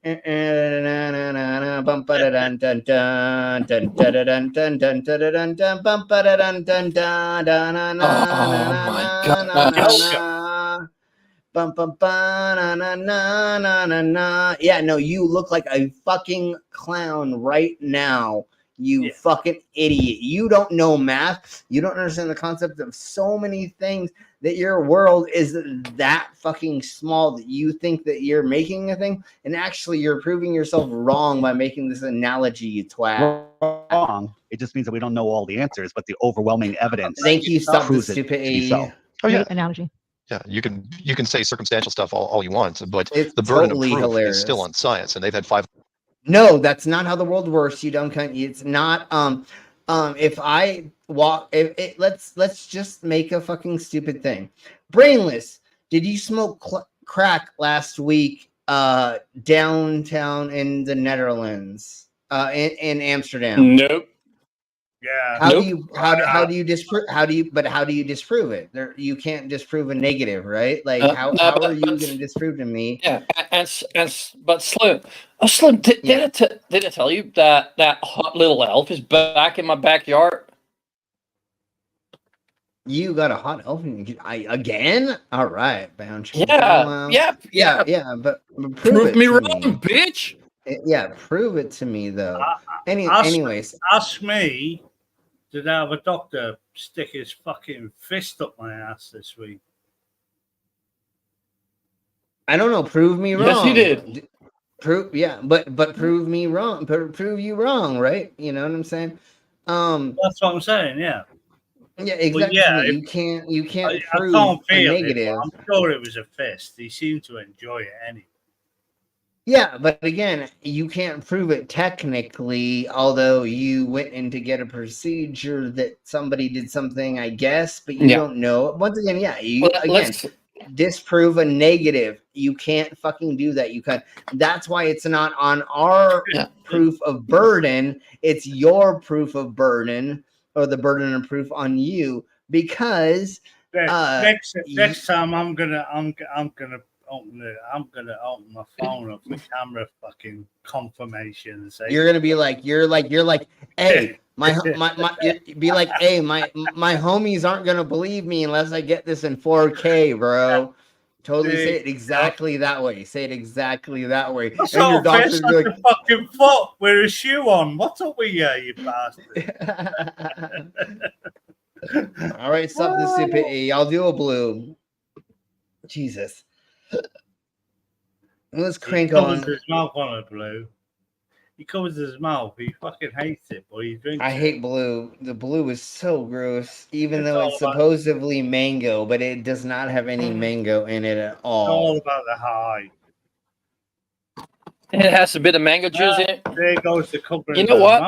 my Bum, bum, ba, na, na, na, na, na, na. Yeah, no, you look like a fucking clown right now. You fucking idiot. You don't know math. You don't understand the concept of so many things, that your world is that fucking small that you think that you're making a thing. And actually, you're proving yourself wrong by making this analogy, you twat. Wrong. It just means that we don't know all the answers, but the overwhelming evidence Thank you. Stop the proves it to stupid be so. Oh yeah. Great analogy. Yeah, you can say circumstantial stuff all you want, but It's the burden totally of proof hilarious. is still on science, and they've had 5. No, that's not how the world works. You don't cunt. It's not. If I walk, let's just make a fucking stupid thing. Brainless. Did you smoke crack last week? Downtown in the Netherlands. In Amsterdam. Nope. Yeah. How do you disprove it? You can't disprove a negative, right? Like how are you going to disprove to me? Yeah, but Slim, did I tell you that hot little elf is back in my backyard? You got a hot elf again? All right, bounce. Yeah. But prove me wrong, bitch. Yeah, prove it to me though. Anyways, ask me. Did I have a doctor stick his fucking fist up my ass this week? I don't know. Prove me wrong. Yes, he did. But prove me wrong. Prove you wrong, right? You know what I'm saying? That's what I'm saying. Yeah. Yeah, exactly. Well, you can't prove I can't feel a negative. I'm sure it was a fist. He seemed to enjoy it anyway. Yeah, but again, you can't prove it technically, although you went in to get a procedure that somebody did something, I guess, but you don't know. Once again, disprove a negative. You can't fucking do that. You can't. That's why it's not on our proof of burden. It's your proof of burden, or the burden of proof on you, because next time I'm gonna open my phone up the camera fucking confirmation and say you're like, hey, my homies aren't gonna believe me unless I get this in 4K, bro. Totally say it exactly that way. Say it exactly that way. I And your doctor's like like, a fucking foot with a shoe on. What's up with you bastard? all right, stop this stupidity. I'll do a blue. Jesus. Let's crank he covers on. his mouth on a blue. He covers his mouth. He fucking hates it, but he drinks. I hate blue. The blue is so gross, even though it's supposedly mango, but it does not have any mango in it at all. It's all about the high. It has a bit of mango juice in it. There goes the cover. You know what?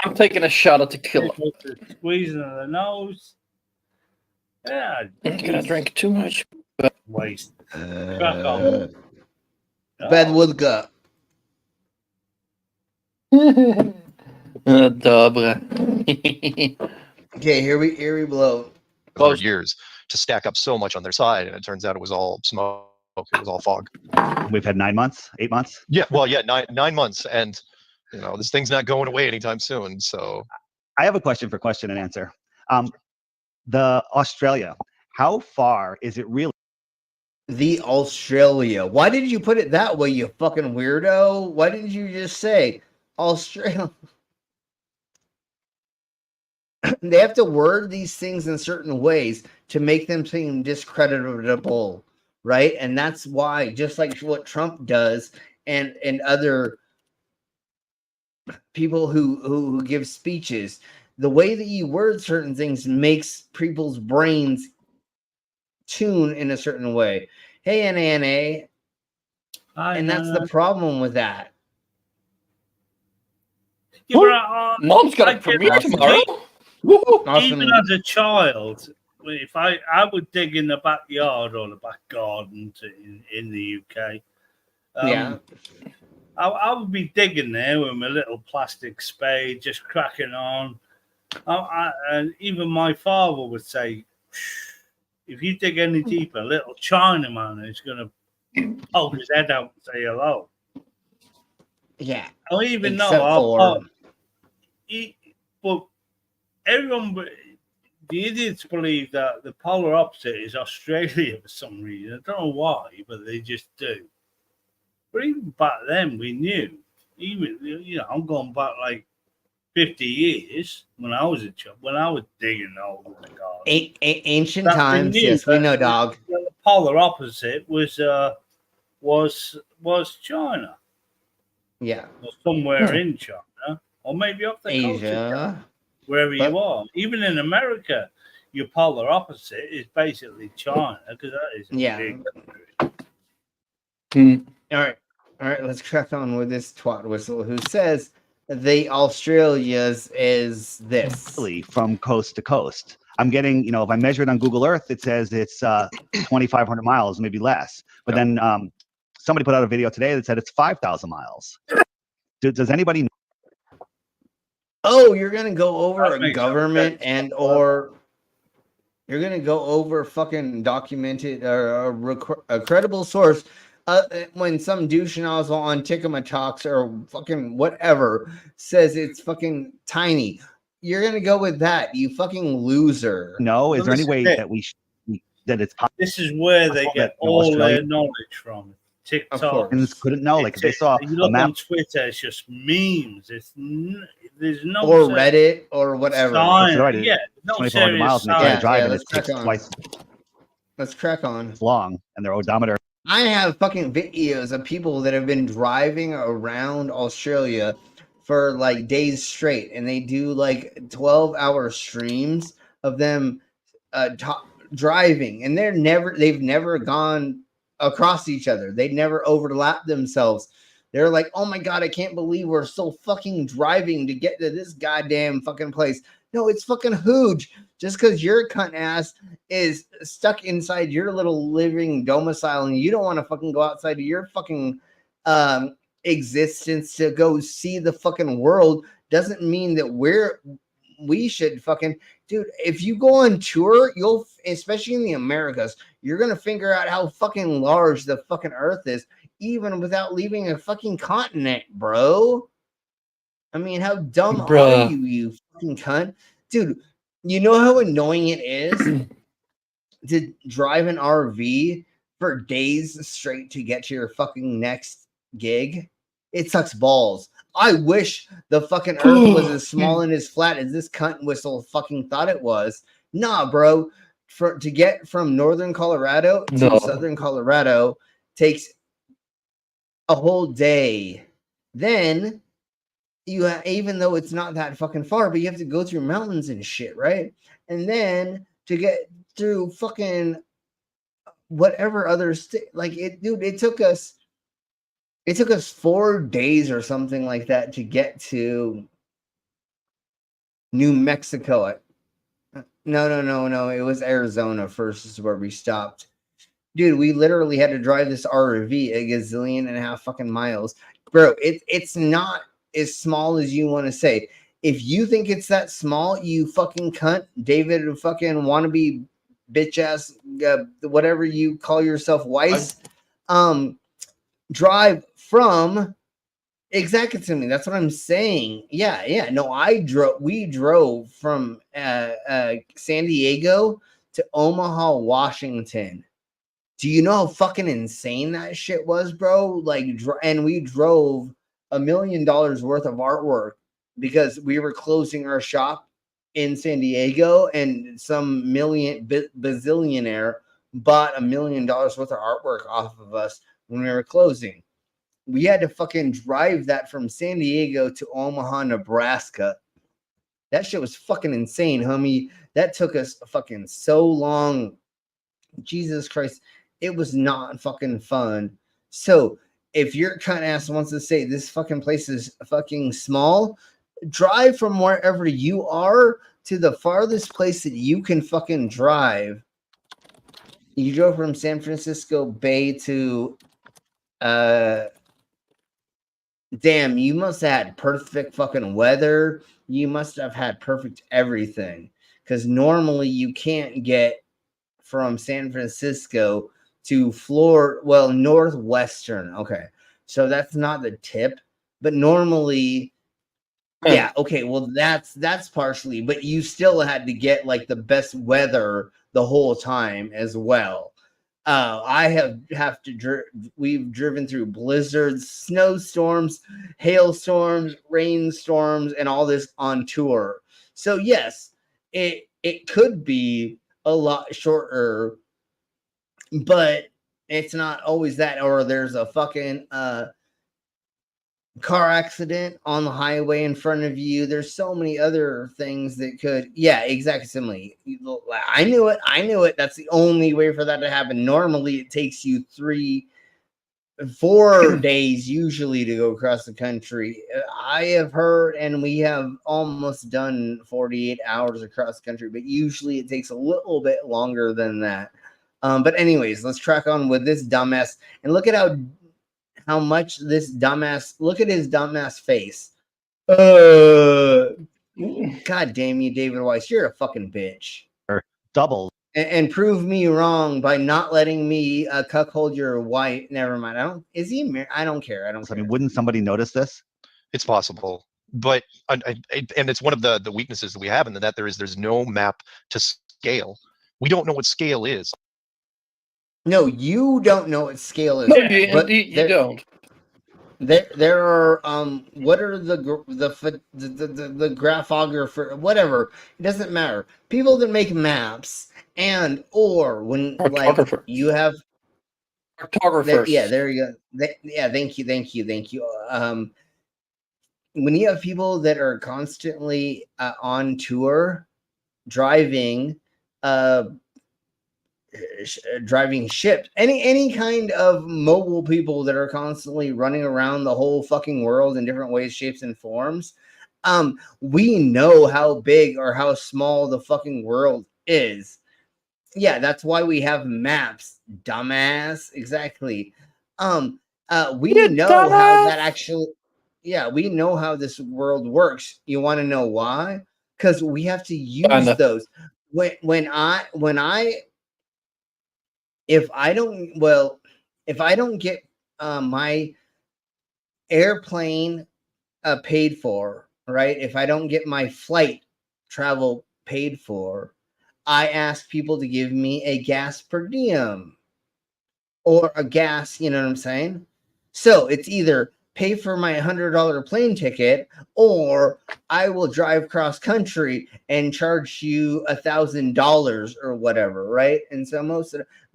I'm taking a shot of tequila. Squeezing of the nose. Yeah. I'm gonna drink too much. Waste. Crack on. Bedwood gut. Dobra. Okay, here we blow. For years to stack up so much on their side, and it turns out it was all smoke. It was all fog. We've had 9 months, 8 months. Yeah, well, yeah, nine months, and this thing's not going away anytime soon. So, I have a question for question and answer. The Australia, how far is it really? The Australia. Why did you put it that way, you fucking weirdo? Why didn't you just say Australia? They have to word these things in certain ways to make them seem discreditable, right? And that's why, just like what Trump does and other people who give speeches, the way that you word certain things makes people's brains tune in a certain way. Hey, NANA. And that's the problem with that. Mom's got a premiere tomorrow. Even as a child, if I would dig in the backyard or the back garden in the UK. I would be digging there with my little plastic spade, just cracking on. And even my father would say, if you dig any deeper, little Chinaman is going to poke his head out and say hello. Yeah. I don't even know. But everyone, the idiots believe that the polar opposite is Australia for some reason. I don't know why, but they just do. But even back then, we knew. Even, you know, I'm going back like 50 years when I was a child, when I was digging holes in the garden. Ancient times, yes, we know, dog. The polar opposite was China. Yeah. Or somewhere in China, or maybe up the coast of China, wherever you are. Even in America, your polar opposite is basically China, because that is a big country. All right, let's crack on with this twat whistle who says the Australia's is this. From coast to coast. I'm getting, you know, if I measure it on Google Earth, it says it's 2,500 miles, maybe less. But then somebody put out a video today that said it's 5,000 miles. Does anybody know? Oh, you're going to go over a government or you're going to go over fucking documented or a credible source. When some douche nozzle on Tikkamatox or fucking whatever says it's fucking tiny, you're gonna go with that, you fucking loser. No, is there any way that that it's possible? This is where they get all their knowledge from. TikTok. Couldn't know, like if they saw you look on Twitter, it's just memes. There's no or Reddit or whatever. Science. Yeah, no 2,400 miles and they can't drive, and it takes twice. Let's crack on. It's long, and their odometer. I have fucking videos of people that have been driving around Australia for like days straight, and they do like 12-hour streams of them driving, and they've never gone across each other. They never overlap themselves. They're like, oh my god, I can't believe we're still fucking driving to get to this goddamn fucking place. No, it's fucking huge. Just because your cunt ass is stuck inside your little living domicile and you don't want to fucking go outside of your fucking existence to go see the fucking world doesn't mean that we should fucking, dude, if you go on tour, you'll, especially in the Americas, you're going to figure out how fucking large the fucking earth is, even without leaving a fucking continent, bro. I mean, how dumb are you, you fucking cunt? Dude, you know how annoying it is to drive an RV for days straight to get to your fucking next gig? It sucks balls. I wish the fucking earth was as small and as flat as this cunt whistle fucking thought it was. Nah, bro. To get from northern Colorado to southern Colorado takes a whole day. Then even though it's not that fucking far, but you have to go through mountains and shit, right? And then to get through fucking whatever other state, like it took us 4 days or something like that to get to New Mexico. No, it was Arizona first is where we stopped. Dude, we literally had to drive this RV a gazillion and a half fucking miles. Bro, it's not as small as you want to say. If you think it's that small, you fucking cunt, David fucking wannabe bitch ass, whatever you call yourself, Weiss, drive from exactly. That's what I'm saying. Yeah. No, we drove from San Diego to Omaha, Washington. Do you know how fucking insane that shit was, bro? Like, and we drove $1 million worth of artwork because we were closing our shop in San Diego, and some bazillionaire bought $1 million worth of artwork off of us when we were closing. We had to fucking drive that from San Diego to Omaha, Nebraska. That shit was fucking insane, homie. That took us fucking so long. Jesus Christ. It was not fucking fun. So if your cunt ass wants to say this fucking place is fucking small, drive from wherever you are to the farthest place that you can fucking drive. You drove from San Francisco Bay to damn, you must have had perfect fucking weather. You must have had perfect everything. Because normally you can't get from San Francisco to Florida, well, northwestern. Okay. So that's not the tip. But normally Yeah, okay, well that's partially, but you still had to get like the best weather the whole time as well. We've driven through blizzards, snowstorms, hailstorms, rainstorms, and all this on tour. So yes, it could be a lot shorter, but it's not always that. Or there's a fucking car accident on the highway in front of you. There's so many other things that could, yeah, exactly. Similarly, I knew it. That's the only way for that to happen. Normally it takes you 3-4 days usually to go across the country. I have heard, and we have almost done 48 hours across the country, but usually it takes a little bit longer than that. But anyways, let's track on with this dumbass and look at how much this dumbass, look at his dumbass face. God damn you, David Weiss, you're a fucking bitch. Double. And prove me wrong by not letting me cuckold your wife. Never mind. Is he married? I don't care. I mean, wouldn't somebody notice this? It's possible, but and it's one of the weaknesses that we have in that there's no map to scale. We don't know what scale is. No, you don't know what scale is. No, you don't. There are what are the graphographer, whatever, it doesn't matter. People that make maps and or when like you have cartographers. Yeah, there you go. Thank you. When you have people that are constantly on tour driving ships, any kind of mobile people that are constantly running around the whole fucking world in different ways, shapes, and forms, we know how big or how small the fucking world is. Yeah, that's why we have maps, dumbass. Exactly. We know how that actually, yeah, we know how this world works. You want to know why? Because we have to use those. If I don't get my airplane paid for, right? If I don't get my flight travel paid for, I ask people to give me a gas per diem or a gas, you know what I'm saying? So it's either pay for my $100 plane ticket or I will drive cross country and charge you $1,000 or whatever, right? And so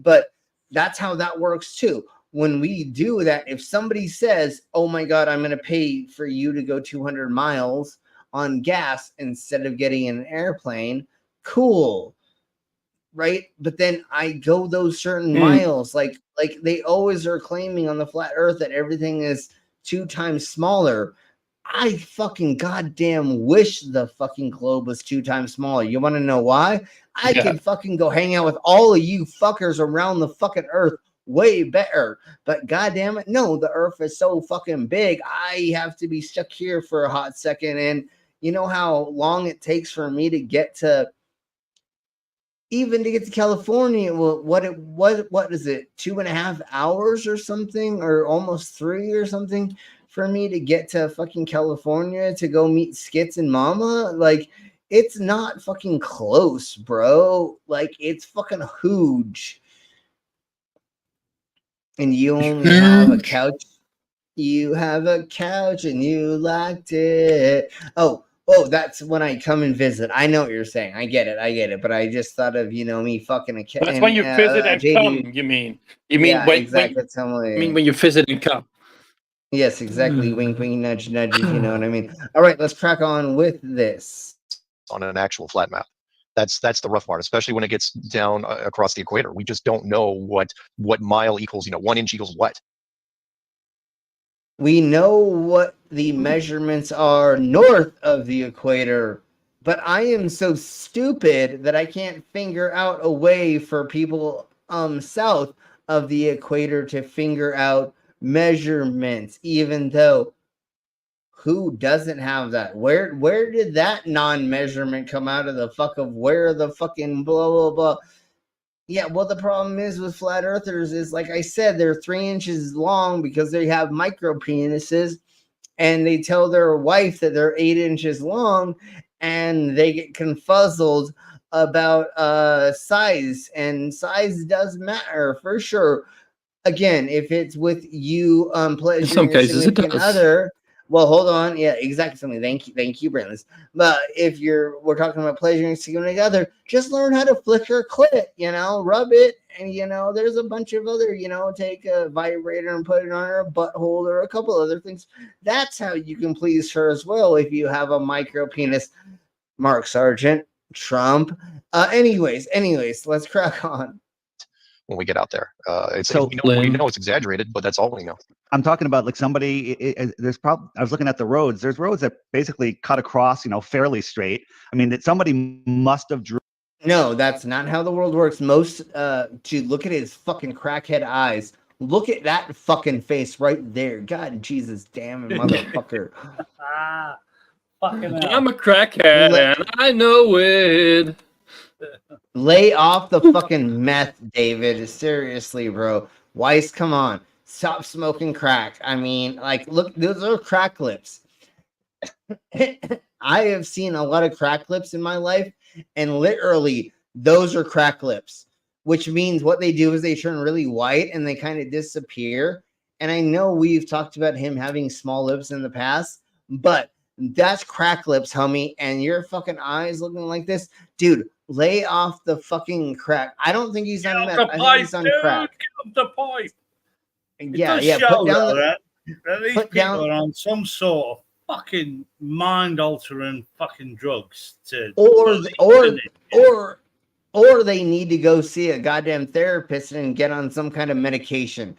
but that's how that works too. When we do that, if somebody says, oh my God, I'm going to pay for you to go 200 miles on gas instead of getting an airplane, cool. Right? But then I go those certain miles, like they always are claiming on the flat earth that everything is 2 times smaller. I fucking goddamn wish the fucking globe was 2 times smaller. You want to know why? I could fucking go hang out with all of you fuckers around the fucking earth way better. But goddamn it, no, the earth is so fucking big. I have to be stuck here for a hot second. And you know how long it takes for me to get to California? Well, what is it? 2.5 hours or something, or almost 3 or something for me to get to fucking California to go meet Skits and Mama? Like, it's not fucking close, bro. Like, it's fucking huge. And you only have a couch. You have a couch and you liked it. Oh, that's when I come and visit. I know what you're saying. I get it. But I just thought of, me fucking a cat. That's when you visit and come, you mean? Yeah, exactly. When you visit and come. Yes, exactly. Wink, wink, nudge, nudges. You know what I mean? All right, let's crack on with this. On an actual flat map. That's the rough part, especially when it gets down across the equator. We just don't know what mile equals, 1 inch equals what. We know what the measurements are north of the equator, but I am so stupid that I can't figure out a way for people south of the equator to figure out measurements, even though who doesn't have that? Where did that non-measurement come out of the fuck of where the fucking blah blah blah? Yeah, well, the problem is with flat earthers is, like I said, they're 3 inches long because they have micro penises, and they tell their wife that they're 8 inches long, and they get confuzzled about size, and size does matter for sure. Again, if it's with you pleasuring your significant other, well, hold on. Yeah, exactly. Something. Thank you, Brandon. But if we're talking about pleasuring your significant other, just learn how to flick your clit. Rub it, and there's a bunch of other. Take a vibrator and put it on her butthole, or a couple other things. That's how you can please her as well. If you have a micro penis, Mark Sargent, Trump. Anyways, let's crack on. When we get out there, we know it's exaggerated, but that's all we know. I'm talking about like somebody. I was looking at the roads. There's roads that basically cut across, fairly straight. I mean, that somebody must have drew. No, that's not how the world works. Dude, look at his fucking crackhead eyes. Look at that fucking face right there. God, Jesus, damn it, motherfucker. I'm a crackhead, and I know it. Lay off the fucking meth, David. Seriously, bro. Weiss, come on. Stop smoking crack. I mean, look, those are crack lips. I have seen a lot of crack lips in my life, and literally, those are crack lips, which means what they do is they turn really white and they kind of disappear. And I know we've talked about him having small lips in the past, but that's crack lips, homie. And your fucking eyes looking like this, dude. Lay off the fucking crack. I don't think he's on meth. I think he's on crack. Get the pipe. Yeah. Put down that these people are on some sort of fucking mind-altering fucking drugs or they need to go see a goddamn therapist and get on some kind of medication.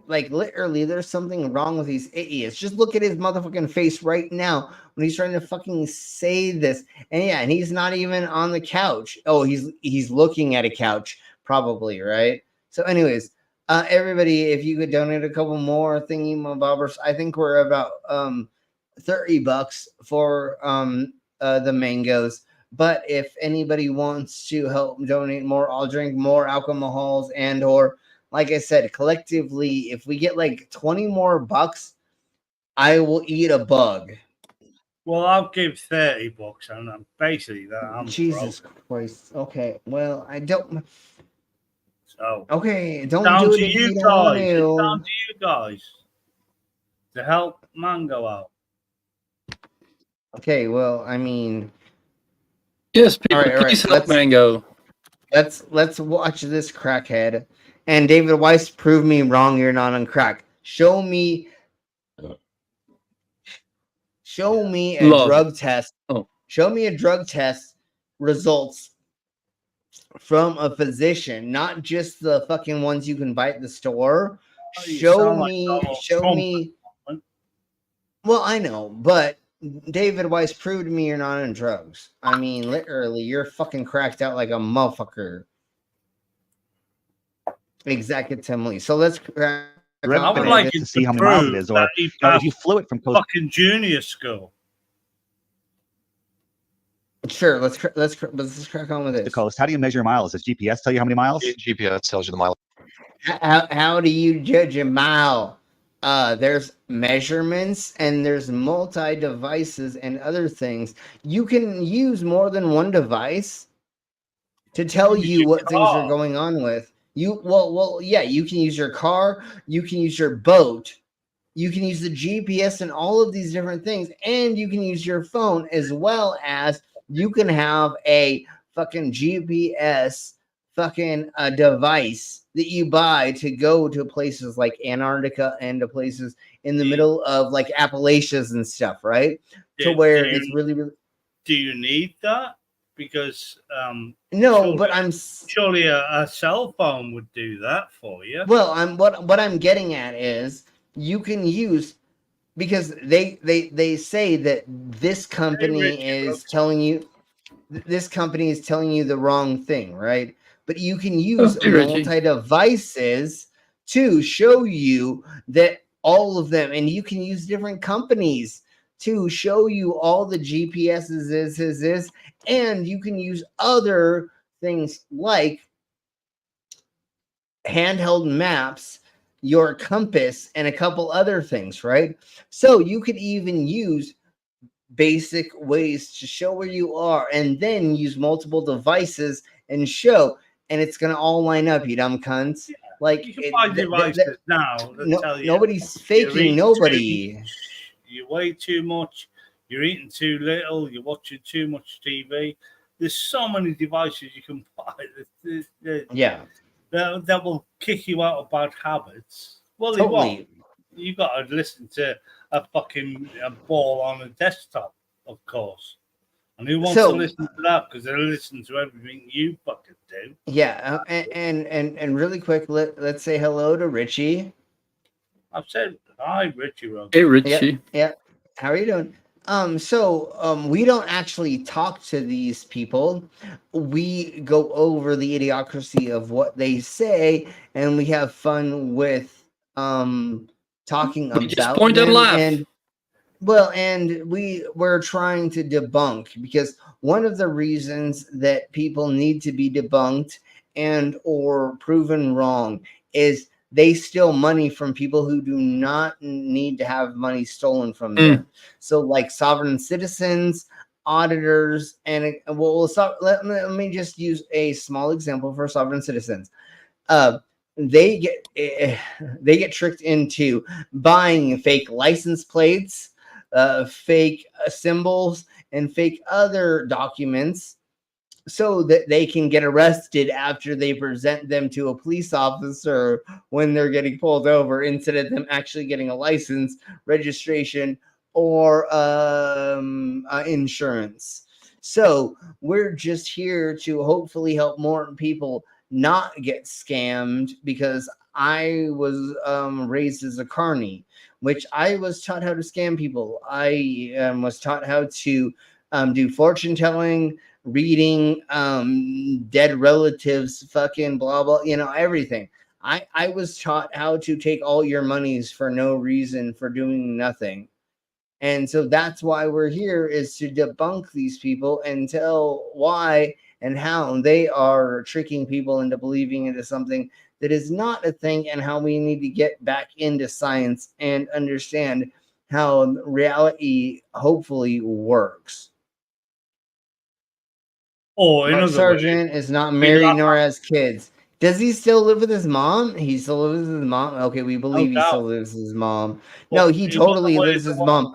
Literally, there's something wrong with these idiots. Just look at his motherfucking face right now when he's trying to fucking say this. And he's not even on the couch. Oh, he's looking at a couch, probably, right? So, anyways, everybody, if you could donate a couple more thingy-mabobbers, I think we're about $30 for the mangoes. But if anybody wants to help donate more, I'll drink more alcohols or. Like I said, collectively, if we get like 20 more bucks, I will eat a bug. Well, I'll give $30, and I'm basically that. I'm Jesus Christ. Okay, well, I don't. So okay, don't down do it to if you you guys. don't It's want down to you guys to help Mango out. Okay, well, I mean, yes, people, please help Mango. Let's watch this crackhead. And David Weiss, prove me wrong. You're not on crack. Show me a drug test. Show me a drug test results from a physician, not just the fucking ones you can buy at the store. Show me. Well, I know, but David Weiss, prove to me you're not on drugs. I mean, literally, you're fucking cracked out like a motherfucker. Exactly. So let's. I would like to see how many miles it is, or if you flew it from coast. Fucking junior school. Sure, let's crack on with this. The coast. How do you measure miles? Does GPS tell you how many miles? GPS tells you the mile. How do you judge a mile? There's measurements and there's multi-devices and other things. You can use more than one device to tell you what things are going on with. You can use your car, you can use your boat, you can use the GPS and all of these different things, and you can use your phone, as well as you can have a fucking GPS fucking device that you buy to go to places like Antarctica and to places in the middle of like Appalachians and stuff, right? Do you need that? Because no, but surely a cell phone would do that for you. Well, what I'm getting at is you can use, because they say that this company is telling you the wrong thing, right? But you can use multi-devices to show you that all of them, and you can use different companies to show you all the GPSs and you can use other things like handheld maps your compass and a couple other things, right? So you could even use basic ways to show where you are and then use multiple devices and show, and it's going to all line up, you dumb cunts. Like, you can buy devices now that tell you nobody's faking nobody. You weigh too much, you're eating too little, you're watching too much TV. There's so many devices you can buy that will kick you out of bad habits. Well, they won't. You got to listen to a ball on a desktop, of course. And who wants to listen to that? Because they'll listen to everything you fucking do. Yeah, and really quick, let's say hello to Richie. I've said hi, Richie. Hey, Richie. Yeah. How are you doing? We don't actually talk to these people. We go over the idiocracy of what they say, and we have fun with talking about just point and laugh. We're trying to debunk, because one of the reasons that people need to be debunked and or proven wrong is they steal money from people who do not need to have money stolen from them. So like sovereign citizens, auditors, and let me just use a small example for sovereign citizens. They get tricked into buying fake license plates, fake symbols, and fake other documents so that they can get arrested after they present them to a police officer when they're getting pulled over, instead of them actually getting a license, registration, or insurance. So we're just here to hopefully help more people not get scammed, because I was raised as a carny, which I was taught how to scam people. I was taught how to do fortune telling, reading, dead relatives, fucking blah blah, everything. I was taught how to take all your monies for no reason, for doing nothing. And so that's why we're here, is to debunk these people and tell why and how they are tricking people into believing into something that is not a thing, and how we need to get back into science and understand how reality hopefully works. Mark Sargent is not married nor has kids. Does he still live with his mom? He still lives with his mom? Okay, we believe he still lives with his mom. No, he totally lives with his mom.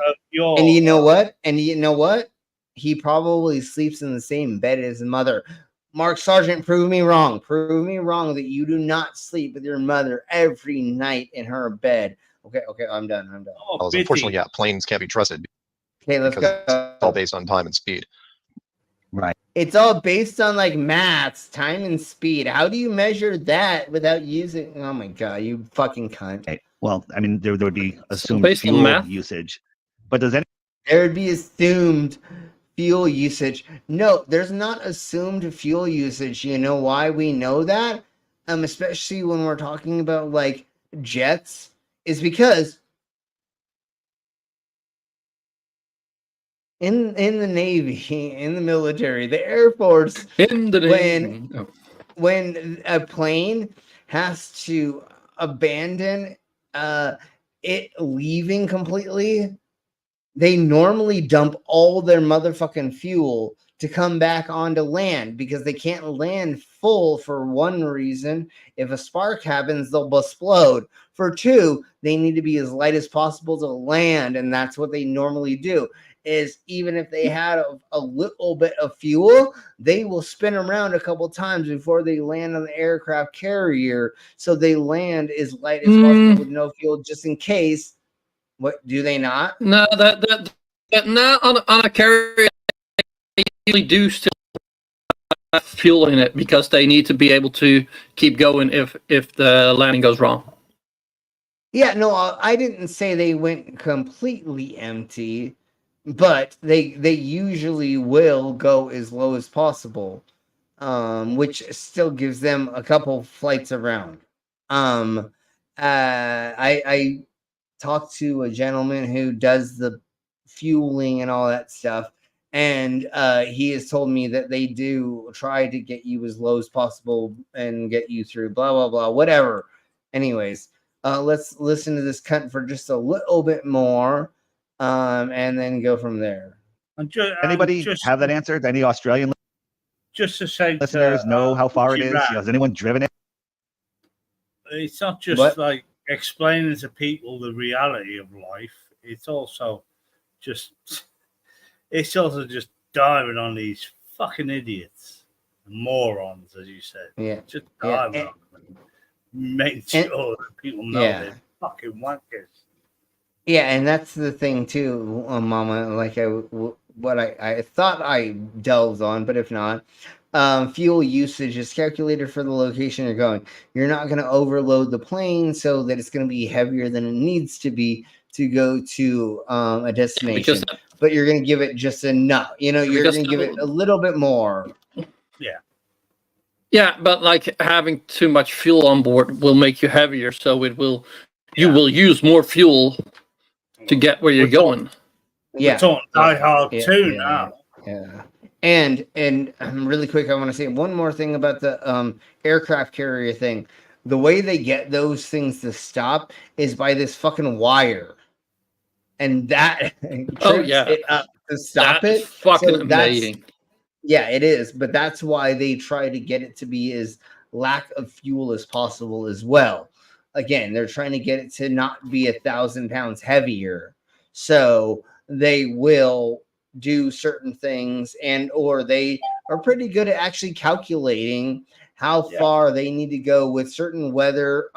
And you know what? He probably sleeps in the same bed as his mother. Mark Sargent, prove me wrong. Prove me wrong that you do not sleep with your mother every night in her bed. Okay, I'm done. Unfortunately, planes can't be trusted. Okay, let's go. It's all based on time and speed. Right. It's all based on like maths, time and speed. How do you measure that without using? Oh my god, you fucking cunt. Okay. Well, I mean, there would be assumed fuel usage, but there would be assumed fuel usage? No, there's not assumed fuel usage. You know why we know that? Especially when we're talking about like jets, is because in the Navy, in the military, the Air Force, when a plane has to abandon it leaving completely, they normally dump all their motherfucking fuel to come back onto land, because they can't land full for one reason. If a spark happens, they'll explode. For two, they need to be as light as possible to land, and that's what they normally do. Is even if they had a little bit of fuel, they will spin around a couple times before they land on the aircraft carrier, so they land as light as possible with no fuel, just in case. What do they not? No, that not on a carrier. They usually do still have fuel in it, because they need to be able to keep going if the landing goes wrong. Yeah, no, I didn't say they went completely empty, but they usually will go as low as possible, which still gives them a couple flights around. I talked to a gentleman who does the fueling and all that stuff, and he has told me that they do try to get you as low as possible and get you through blah blah blah, whatever. Anyways, let's listen to this cut for just a little bit more, and then go from there. Anybody have that answer? Any Australian just to say listeners know how far it is? Has anyone driven it? It's not just like explaining to people the reality of life. It's also just diving on these fucking idiots, morons, as you said. Yeah, just diving on them, making sure that people know they're fucking wankers. Yeah, and that's the thing too, Mama. Like what I thought I delved on, but if not, fuel usage is calculated for the location you're going. You're not going to overload the plane so that it's going to be heavier than it needs to be to go to a destination. But you're going to give it just enough. You're going to give it a little bit more. Yeah. Yeah, but like having too much fuel on board will make you heavier, so you will use more fuel to get where you're going. We're talking Die Hard 2 now. Yeah. And really quick, I want to say one more thing about the aircraft carrier thing. The way they get those things to stop is by this fucking wire. And that it up to stop it. Fucking amazing. Yeah, it is. But that's why they try to get it to be as lack of fuel as possible as well. Again, they're trying to get it to not be 1,000 pounds heavier. So they will do certain things, or they are pretty good at actually calculating how far they need to go with certain weather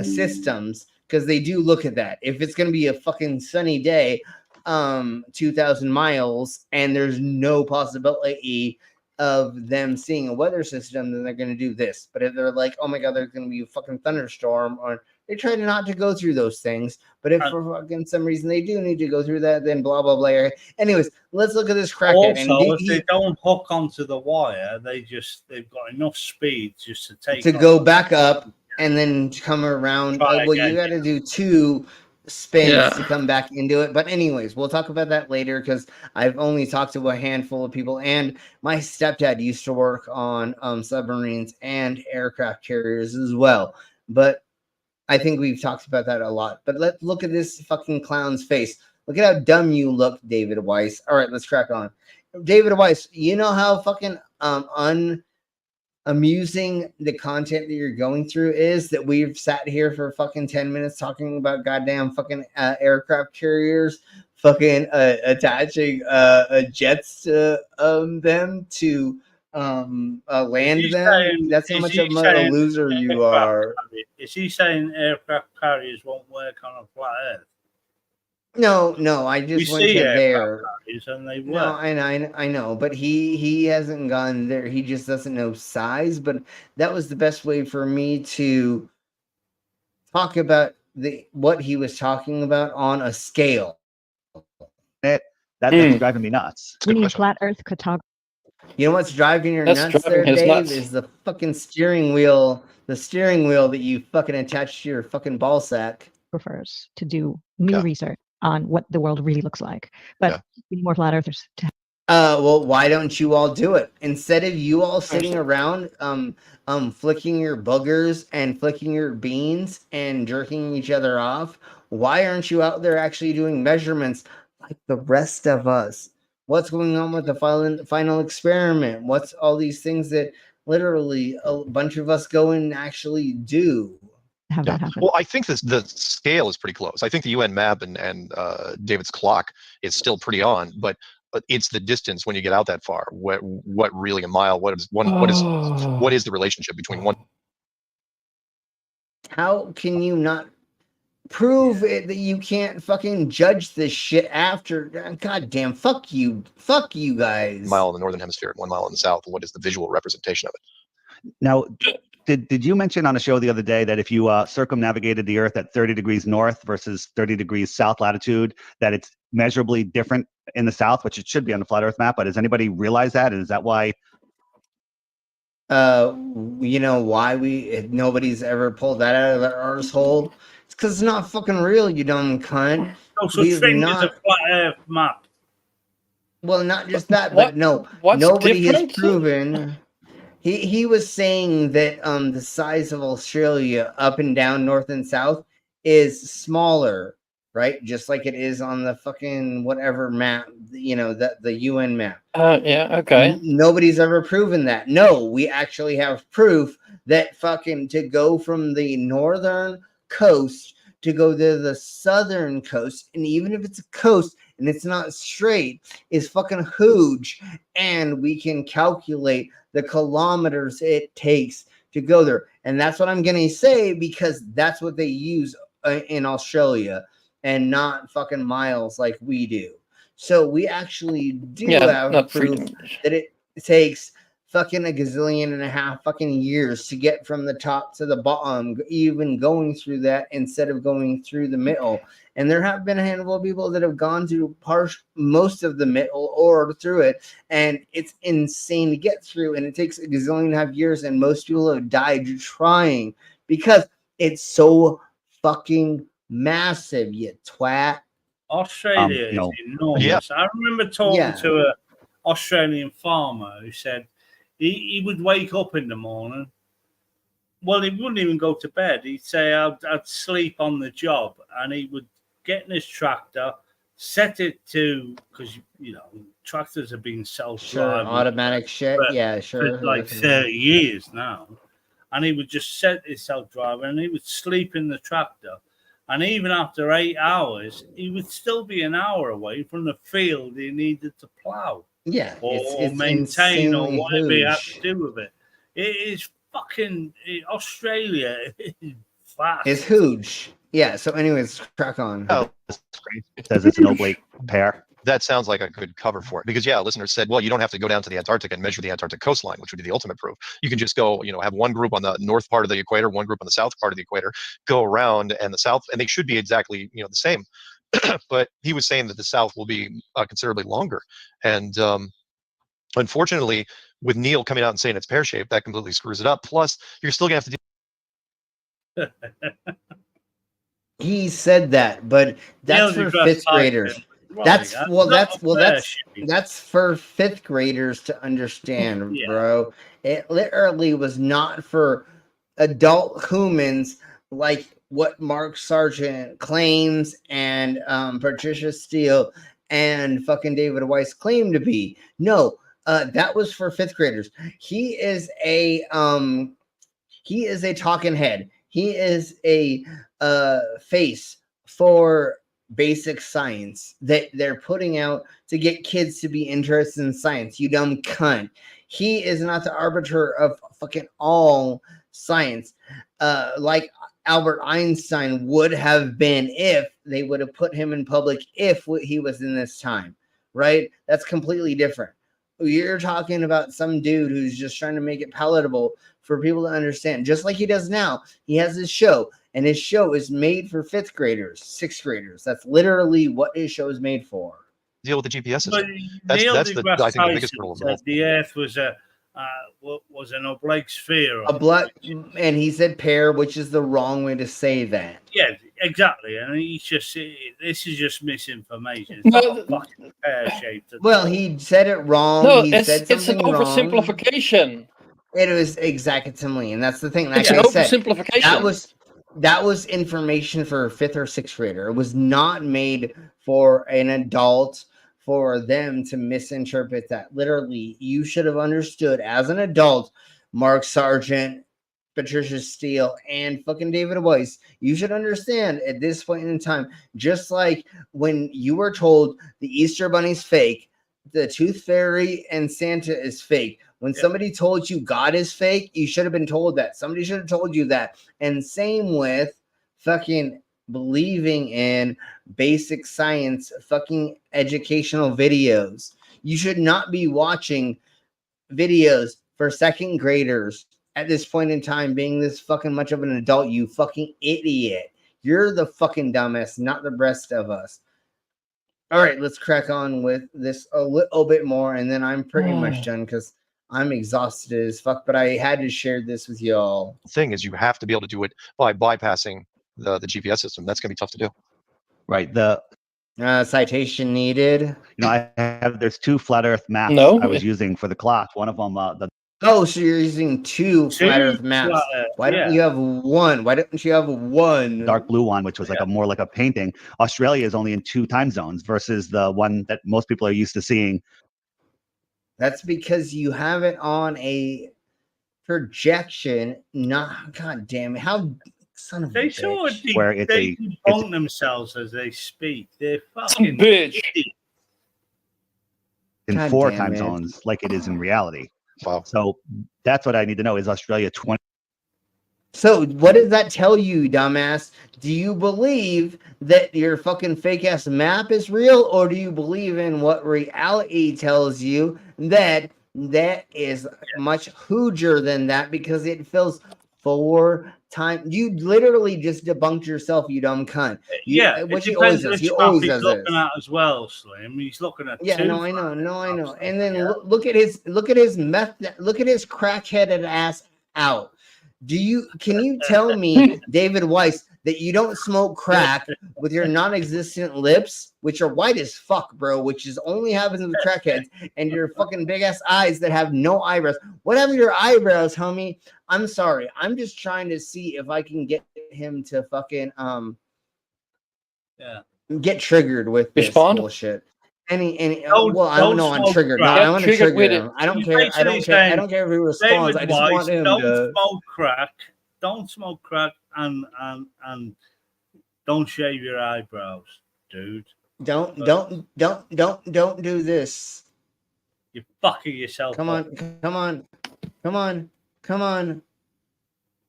systems, because they do look at that. If it's going to be a fucking sunny day, 2,000 miles, and there's no possibility of them seeing a weather system, then they're going to do this. But if they're like, oh my god, there's going to be a fucking thunderstorm, or they try not to go through those things. But if for fucking some reason they do need to go through that, then blah blah blah. Anyways, let's look at this crackhead. Also, if they don't hook onto the wire, they've got enough speed just to go back up and then come around. You got to do 2 spins to come back into it. But anyways, we'll talk about that later, because I've only talked to a handful of people, and my stepdad used to work on submarines and aircraft carriers as well. But I think we've talked about that a lot. But let's look at this fucking clown's face. Look at how dumb you look, David Weiss. All right, let's crack on. David Weiss, you know how fucking amusing the content that you're going through is, that we've sat here for fucking 10 minutes talking about goddamn fucking aircraft carriers, fucking attaching jets to them to land them. That's how much of a loser you are. Is he saying aircraft carriers won't work on a flat Earth? No, I just went to there. And they no, I know, but he hasn't gone there. He just doesn't know size. But that was the best way for me to talk about what he was talking about on a scale. That's driving me nuts. We need flat Earth cartography. You know what's driving your nuts there, Dave? Is the fucking steering wheel. The steering wheel that you fucking attach to your fucking ball sack. Prefers to do new research on what the world really looks like. But we need more flat earthers to well, why don't you all do it? Instead of you all sitting around flicking your boogers and flicking your beans and jerking each other off, why aren't you out there actually doing measurements like the rest of us? What's going on with the final experiment? What's all these things that literally a bunch of us go and actually do? Have that happen. Well, I think the scale is pretty close. I think the UN map and David's clock is still pretty on, but it's the distance when you get out that far. What really a mile? What is the relationship between one? How can you not prove it that you can't fucking judge this shit after? God damn, fuck you guys. 1 mile in the northern hemisphere, 1 mile in the south. What is the visual representation of it? Now, did you mention on a show the other day that if you circumnavigated the Earth at 30 degrees north versus 30 degrees south latitude, that it's measurably different in the south, which it should be on the flat Earth map? But does anybody realize that? And is that why? You know why nobody's ever pulled that out of their arsehole? It's because it's not fucking real, you dumb cunt. No such thing as a flat Earth map. Well, not just that, but no, nobody has proven. He was saying that the size of Australia up and down, north and south, is smaller, right? Just like it is on the fucking whatever map, you know, the UN map. Yeah, okay. Nobody's ever proven that. No, we actually have proof that fucking to go from the northern coast to go to the southern coast, and even if it's a coast and it's not straight, is fucking huge, and we can calculate the kilometers it takes to go there. And that's what I'm gonna say, because that's what they use in Australia, and not fucking miles like we do. So we actually do have proof that it takes fucking a gazillion and a half fucking years to get from the top to the bottom, even going through that instead of going through the middle. And there have been a handful of people that have gone through most of the middle or through it, and it's insane to get through, and it takes a gazillion and a half years, and most people have died trying because it's so fucking massive, you twat. Australia is enormous. Yeah. I remember talking to an Australian farmer who said he would wake up in the morning. Well, he wouldn't even go to bed. He'd say, I'd sleep on the job, and he would get in his tractor, set it to, because, you know, tractors have been self-driving. Sure, automatic shit. Yeah, sure. For like 30 years now. And he would just set his self-driving, and he would sleep in the tractor. And even after 8 hours, he would still be an hour away from the field he needed to plow. Yeah, or maintain, or whatever he had to do with it. It is fucking Australia. Is fast. It's huge. Yeah. So, anyways, crack on. Oh, it says it's an oblique pair. That sounds like a good cover for it, because listeners said, well, you don't have to go down to the Antarctic and measure the Antarctic coastline, which would be the ultimate proof. You can just go, have one group on the north part of the equator, one group on the south part of the equator, go around, and the south, and they should be exactly the same. But he was saying that the south will be considerably longer, and unfortunately, with Neil coming out and saying it's pear-shaped, that completely screws it up. Plus, you're still gonna have to do. He said that, but that's for fifth graders. That's for fifth graders to understand, bro. It literally was not for adult humans like what Mark Sargent claims and Patricia Steele and fucking David Weiss claim to be. No, that was for fifth graders. He is a talking head. He is a face for basic science that they're putting out to get kids to be interested in science. You dumb cunt. He is not the arbiter of fucking all science, like Albert Einstein would have been if they would have put him in public if he was in this time, right? That's completely different. You're talking about some dude who's just trying to make it palatable for people to understand, just like he does now. He has his show, and his show is made for fifth graders, sixth graders. That's literally what his show is made for. Deal with the GPS system. But That's I think the biggest problem. The Earth was an oblique sphere. And he said pear, which is the wrong way to say that. Yeah, exactly. And he's just, this is just misinformation. It's not fucking pear-shaped. Well, he said it wrong. No, he said it's an oversimplification. It was exactly, and that's the thing. Like it's an oversimplification. That was information for a fifth or sixth grader. It was not made for an adult, for them to misinterpret that. Literally, you should have understood as an adult, Mark Sargent, Patricia Steele, and fucking David Weiss. You should understand at this point in time, just like when you were told the Easter Bunny's fake, the Tooth Fairy and Santa is fake. When somebody told you God is fake, you should have been told that. Somebody should have told you that. And same with fucking believing in basic science, fucking educational videos. You should not be watching videos for second graders at this point in time, being this fucking much of an adult, you fucking idiot. You're the fucking dumbass, not the rest of us. All right, let's crack on with this a little bit more, and then I'm pretty much done because I'm exhausted as fuck, but I had to share this with y'all. The thing is, you have to be able to do it by bypassing the GPS system. That's going to be tough to do. Right. The citation needed. There's two flat Earth maps I was using for the class. One of them, the Oh, so you're using two flat Earth maps. Why don't you have one? Why don't you have one? Dark blue one, which was like a more like a painting. Australia is only in 2 time zones versus the one that most people are used to seeing. That's because you have it on a projection. Not, god damn it! How son of a bitch. Sort of where it's they debunk themselves as they speak. They're fucking bitch. In God 4 damn time it. zones, like it is in reality. Wow. So that's what I need to know. Is Australia 20? So what does that tell you, dumbass? Do you believe that your fucking fake ass map is real, or do you believe in what reality tells you that that is much hooger than that because it fills 4 times? You literally just debunked yourself, you dumb cunt. Which he always does. He always does this. Looking at as well, Slim. He's looking at. Yeah, no, I know. And then look at his meth. Look at his crackheaded ass out. Can you tell me, David Weiss, that you don't smoke crack with your non-existent lips, which are white as fuck, bro, which is only happens with crackheads, and your fucking big ass eyes that have no eyebrows? Whatever your eyebrows, homie. I'm sorry. I'm just trying to see if I can get him to fucking get triggered with this bullshit. Well, I don't know. I'm triggered. No, I want to trigger him. I don't care. I don't care. I don't care if he responds. I just want him to smoke crack. Don't smoke crack and don't shave your eyebrows, dude. Don't do this. You're fucking yourself. Come on.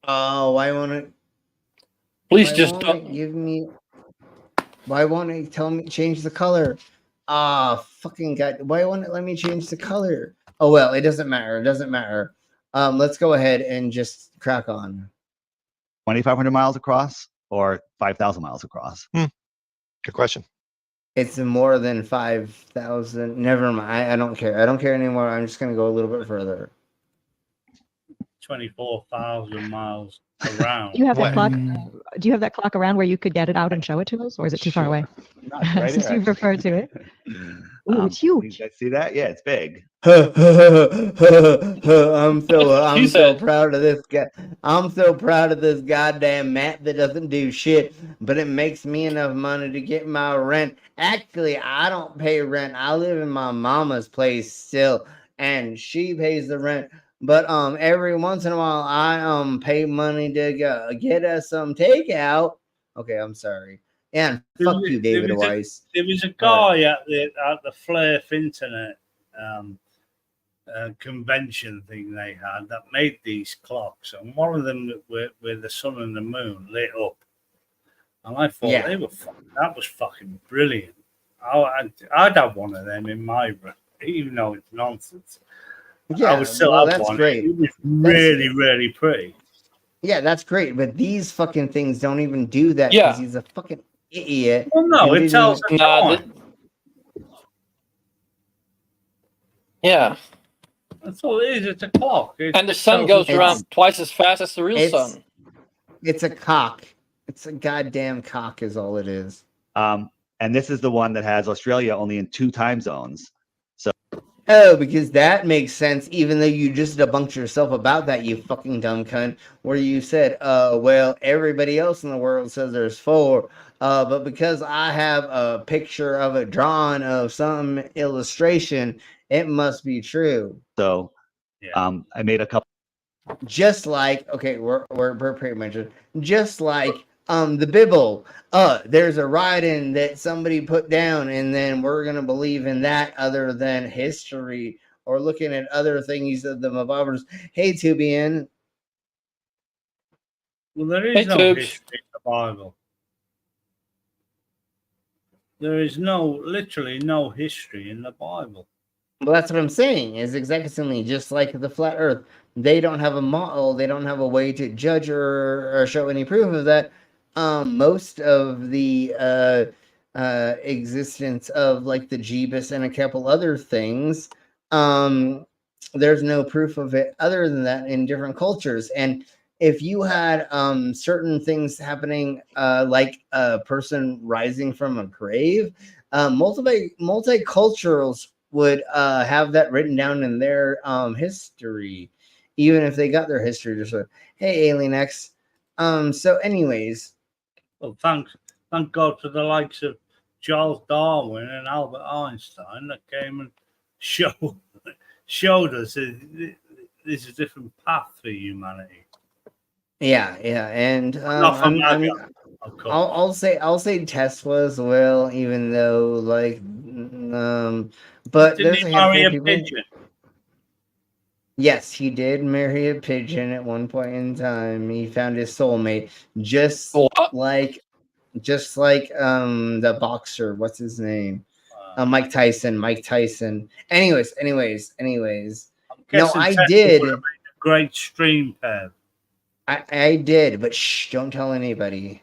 Oh, why won't it? Please just don't give me. Why won't it tell me change the color? Fucking god! Why won't it let me change the color? Oh well, it doesn't matter. It doesn't matter. Let's go ahead and just crack on. 2,500 miles across or 5,000 miles across? Good question. It's more than 5,000. Never mind. I don't care. I don't care anymore. I'm just gonna go a little bit further. 24,000 miles around. Do you have that clock? Do you have that clock around where you could get it out and show it to us, or is it too far away? Right Since you referred to it. Ooh, it's huge. You guys see that? Yeah, it's big. I'm so proud of this guy. I'm so proud of this goddamn map that doesn't do shit, but it makes me enough money to get my rent. Actually, I don't pay rent. I live in my mama's place still, and she pays the rent. But every once in a while, I pay money to get us some takeout. Okay, I'm sorry. And fuck you, David Weiss. There was a guy at the Flare Internet convention thing they had that made these clocks, and one of them with the sun and the moon lit up. And I thought that was fucking brilliant. I'd have one of them in my room, even though it's nonsense. Yeah, I would still have that's one. Great. It was really, really pretty. Yeah, that's great. But these fucking things don't even do that because he's a fucking idiot. Well, no, it tells the time. Yeah. That's all it is. It's a clock. And the sun goes around twice as fast as the real sun. It's a cock. It's a goddamn cock is all it is. And this is the one that has Australia only in 2 time zones. So. Oh, because that makes sense, even though you just debunked yourself about that, you fucking dumb cunt, where you said, well, everybody else in the world says there's 4, but because I have a picture of a drawing of some illustration, it must be true. So, I made a couple. Just like, okay, we're pretty much just like the Bible. There's a writing that somebody put down, and then we're gonna believe in that other than history or looking at other things of the Mavabers. Hey, Tubian. Well, there is no history in the Bible. There is literally no history in the Bible. Well, that's what I'm saying. Is exactly just like the flat Earth. They don't have a model. They don't have a way to judge or show any proof of that. Most of the existence of like the Jeebus and a couple other things, there's no proof of it other than that in different cultures. And if you had certain things happening, like a person rising from a grave, multiculturals would have that written down in their history. even if they got their history. Just like, hey, Alien X. So, anyways, well, thank God for the likes of Charles Darwin and Albert Einstein that came and showed us that there's a different path for humanity. Yeah, and I'll say Tesla as well, even though like, but Didn't there's he a handful marry of a people. pigeon? Yes, he did marry a pigeon at one point in time. He found his soulmate, just like the boxer. What's his name? Mike Tyson. Anyways. No, I did. Great stream, Perv. I did, but shh, don't tell anybody.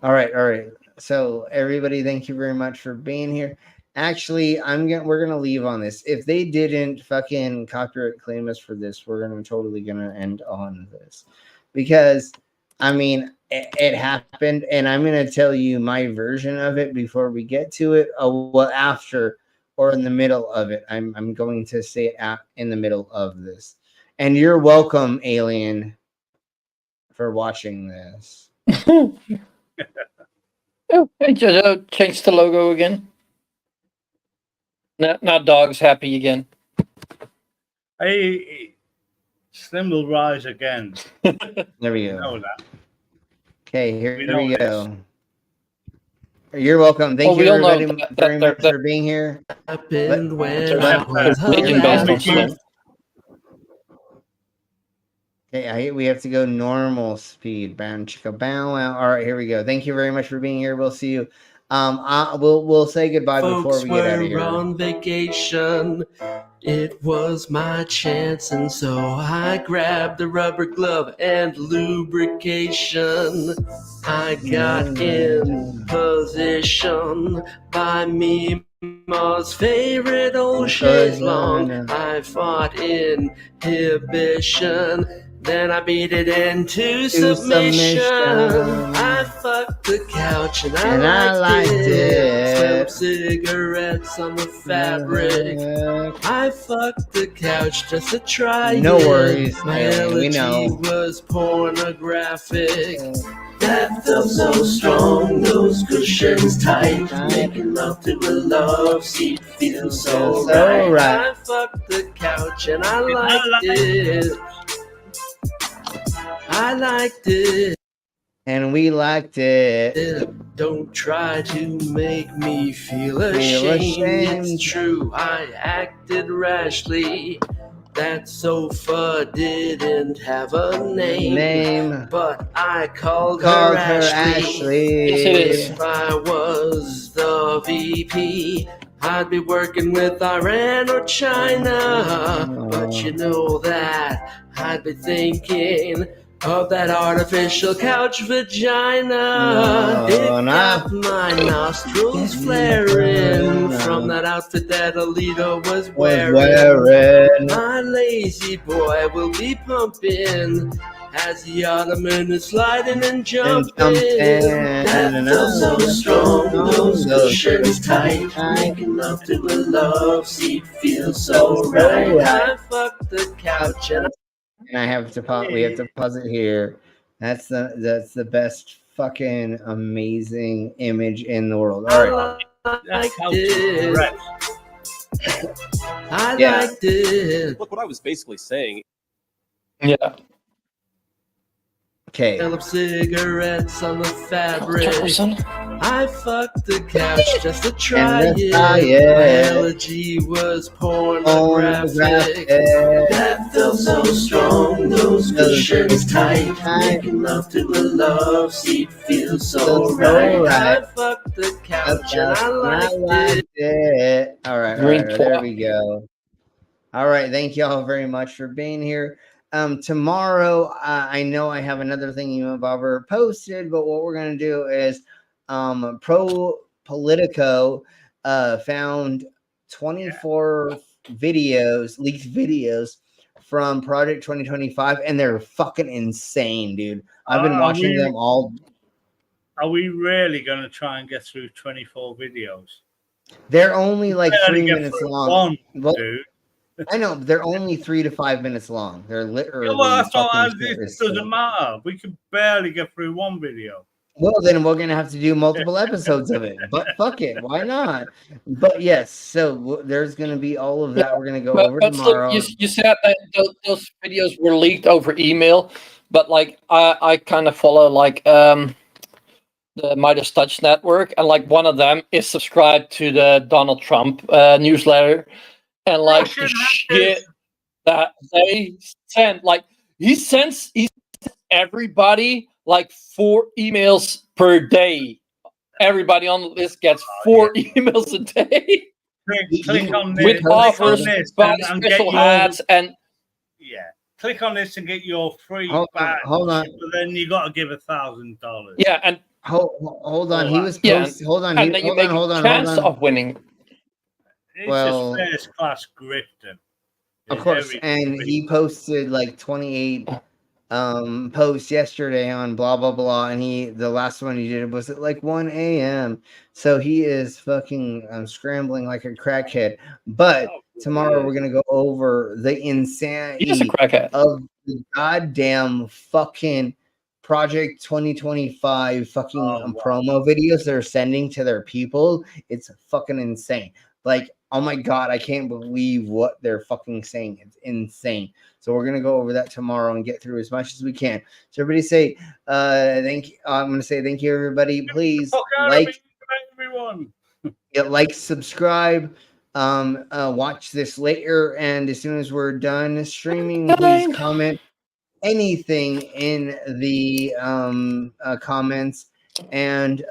All right. So everybody, thank you very much for being here. Actually, we're gonna leave on this. If they didn't fucking copyright claim us for this, we're totally gonna end on this, because I mean it happened, and I'm gonna tell you my version of it before we get to it. Well, after or in the middle of it, I'm going to say it in the middle of this. And you're welcome, Alien, for watching this. Oh, hey Jojo, change the logo again. Now dog's happy again. Hey, Slim will rise again. There we go. You know that. Okay, here we go. You're welcome. Thank you everybody very much for being here. Okay, we have to go normal speed. Bow, chicka, bow, wow. All right, here we go. Thank you very much for being here. We'll see you. We'll say goodbye before we get out of here. Folks were on vacation. It was my chance, and so I grabbed the rubber glove and lubrication. I got in position by Mima's favorite old chaise long. I fought inhibition. Then I beat it into submission. I fucked the couch and I liked it. Smell of cigarettes on the fabric. I fucked the couch just to try it. No worries. My we know. elegy was pornographic. That felt so strong, those cushions tight. Making love to a love seat feels so right. I fucked the couch and I liked it. I liked it. And we liked it. Don't try to make me feel ashamed. It's true, I acted rashly. That sofa didn't have a name. But I called her Ashley. If I was the VP, I'd be working with Iran or China. But you know that I'd be thinking of that artificial couch vagina. It got my nostrils flaring from that outfit that Alito was wearing. My lazy boy will be pumping as the ottoman is sliding and jumping. That feels so strong, those cushions tight. Making love to a love seat feels so right. I fucked the couch and I have to pause. We have to pause it here. That's the best fucking amazing image in the world. All right. I liked it. Look, what I was basically saying. Yeah. Okay. Smell of cigarettes on the fabric. I fucked the couch just to try it. My elegy was pornographic. That felt so strong, those cushions tight. Making love to a love seat feels so right. I fucked the couch and I liked it. All right, there we go. All right, thank you all very much for being here. Tomorrow, I know I have another thing you and Bobber posted, but what we're going to do is Pro Politico found 24 leaked videos from Project 2025, and they're fucking insane, dude. I've been watching them all. Are we really going to try and get through 24 videos? They're only like 3 minutes long. Dude. I know they're only 3 to 5 minutes long. They're literally. Well, that's all. fucking It serious. doesn't matter. We could barely get through one video. Well, then we're gonna have to do multiple episodes of it. But fuck it, why not? But yes, so there's gonna be all of that. We're gonna go over tomorrow. You said that those videos were leaked over email, but like I kind of follow like the Midas Touch network, and like one of them is subscribed to the Donald Trump newsletter, and like the shit that they send, like he sends everybody like 4 emails per day. Everybody on the list gets 4 emails a day. Click on this, with offers, buy special hats, and click on this and get your free badge. Hold on. But then you got to give $1,000. Yeah, and hold on. He was post. Hold on. And then you make a chance of winning. It's Well, just first class grifting. Of course, and he posted like 28 posts yesterday on blah blah blah, and the last one he did was at like 1 a.m. So he is fucking scrambling like a crackhead. But tomorrow we're gonna go over the insanity of the goddamn fucking Project 2025 fucking promo videos they're sending to their people. It's fucking insane. Like, oh my god, I can't believe what they're fucking saying. It's insane. So we're gonna go over that tomorrow and get through as much as we can. So everybody say thank you. I'm gonna say thank you, everybody. Please like everyone. Like, subscribe, watch this later, and as soon as we're done streaming, please comment anything in the comments, and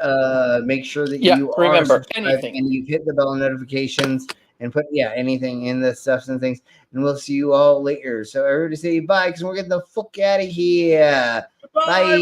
make sure that you are remember subscribed and you've hit the bell notifications and put anything in the stuff and things, and we'll see you all later. So everybody say bye, because we're getting the fuck out of here. Bye.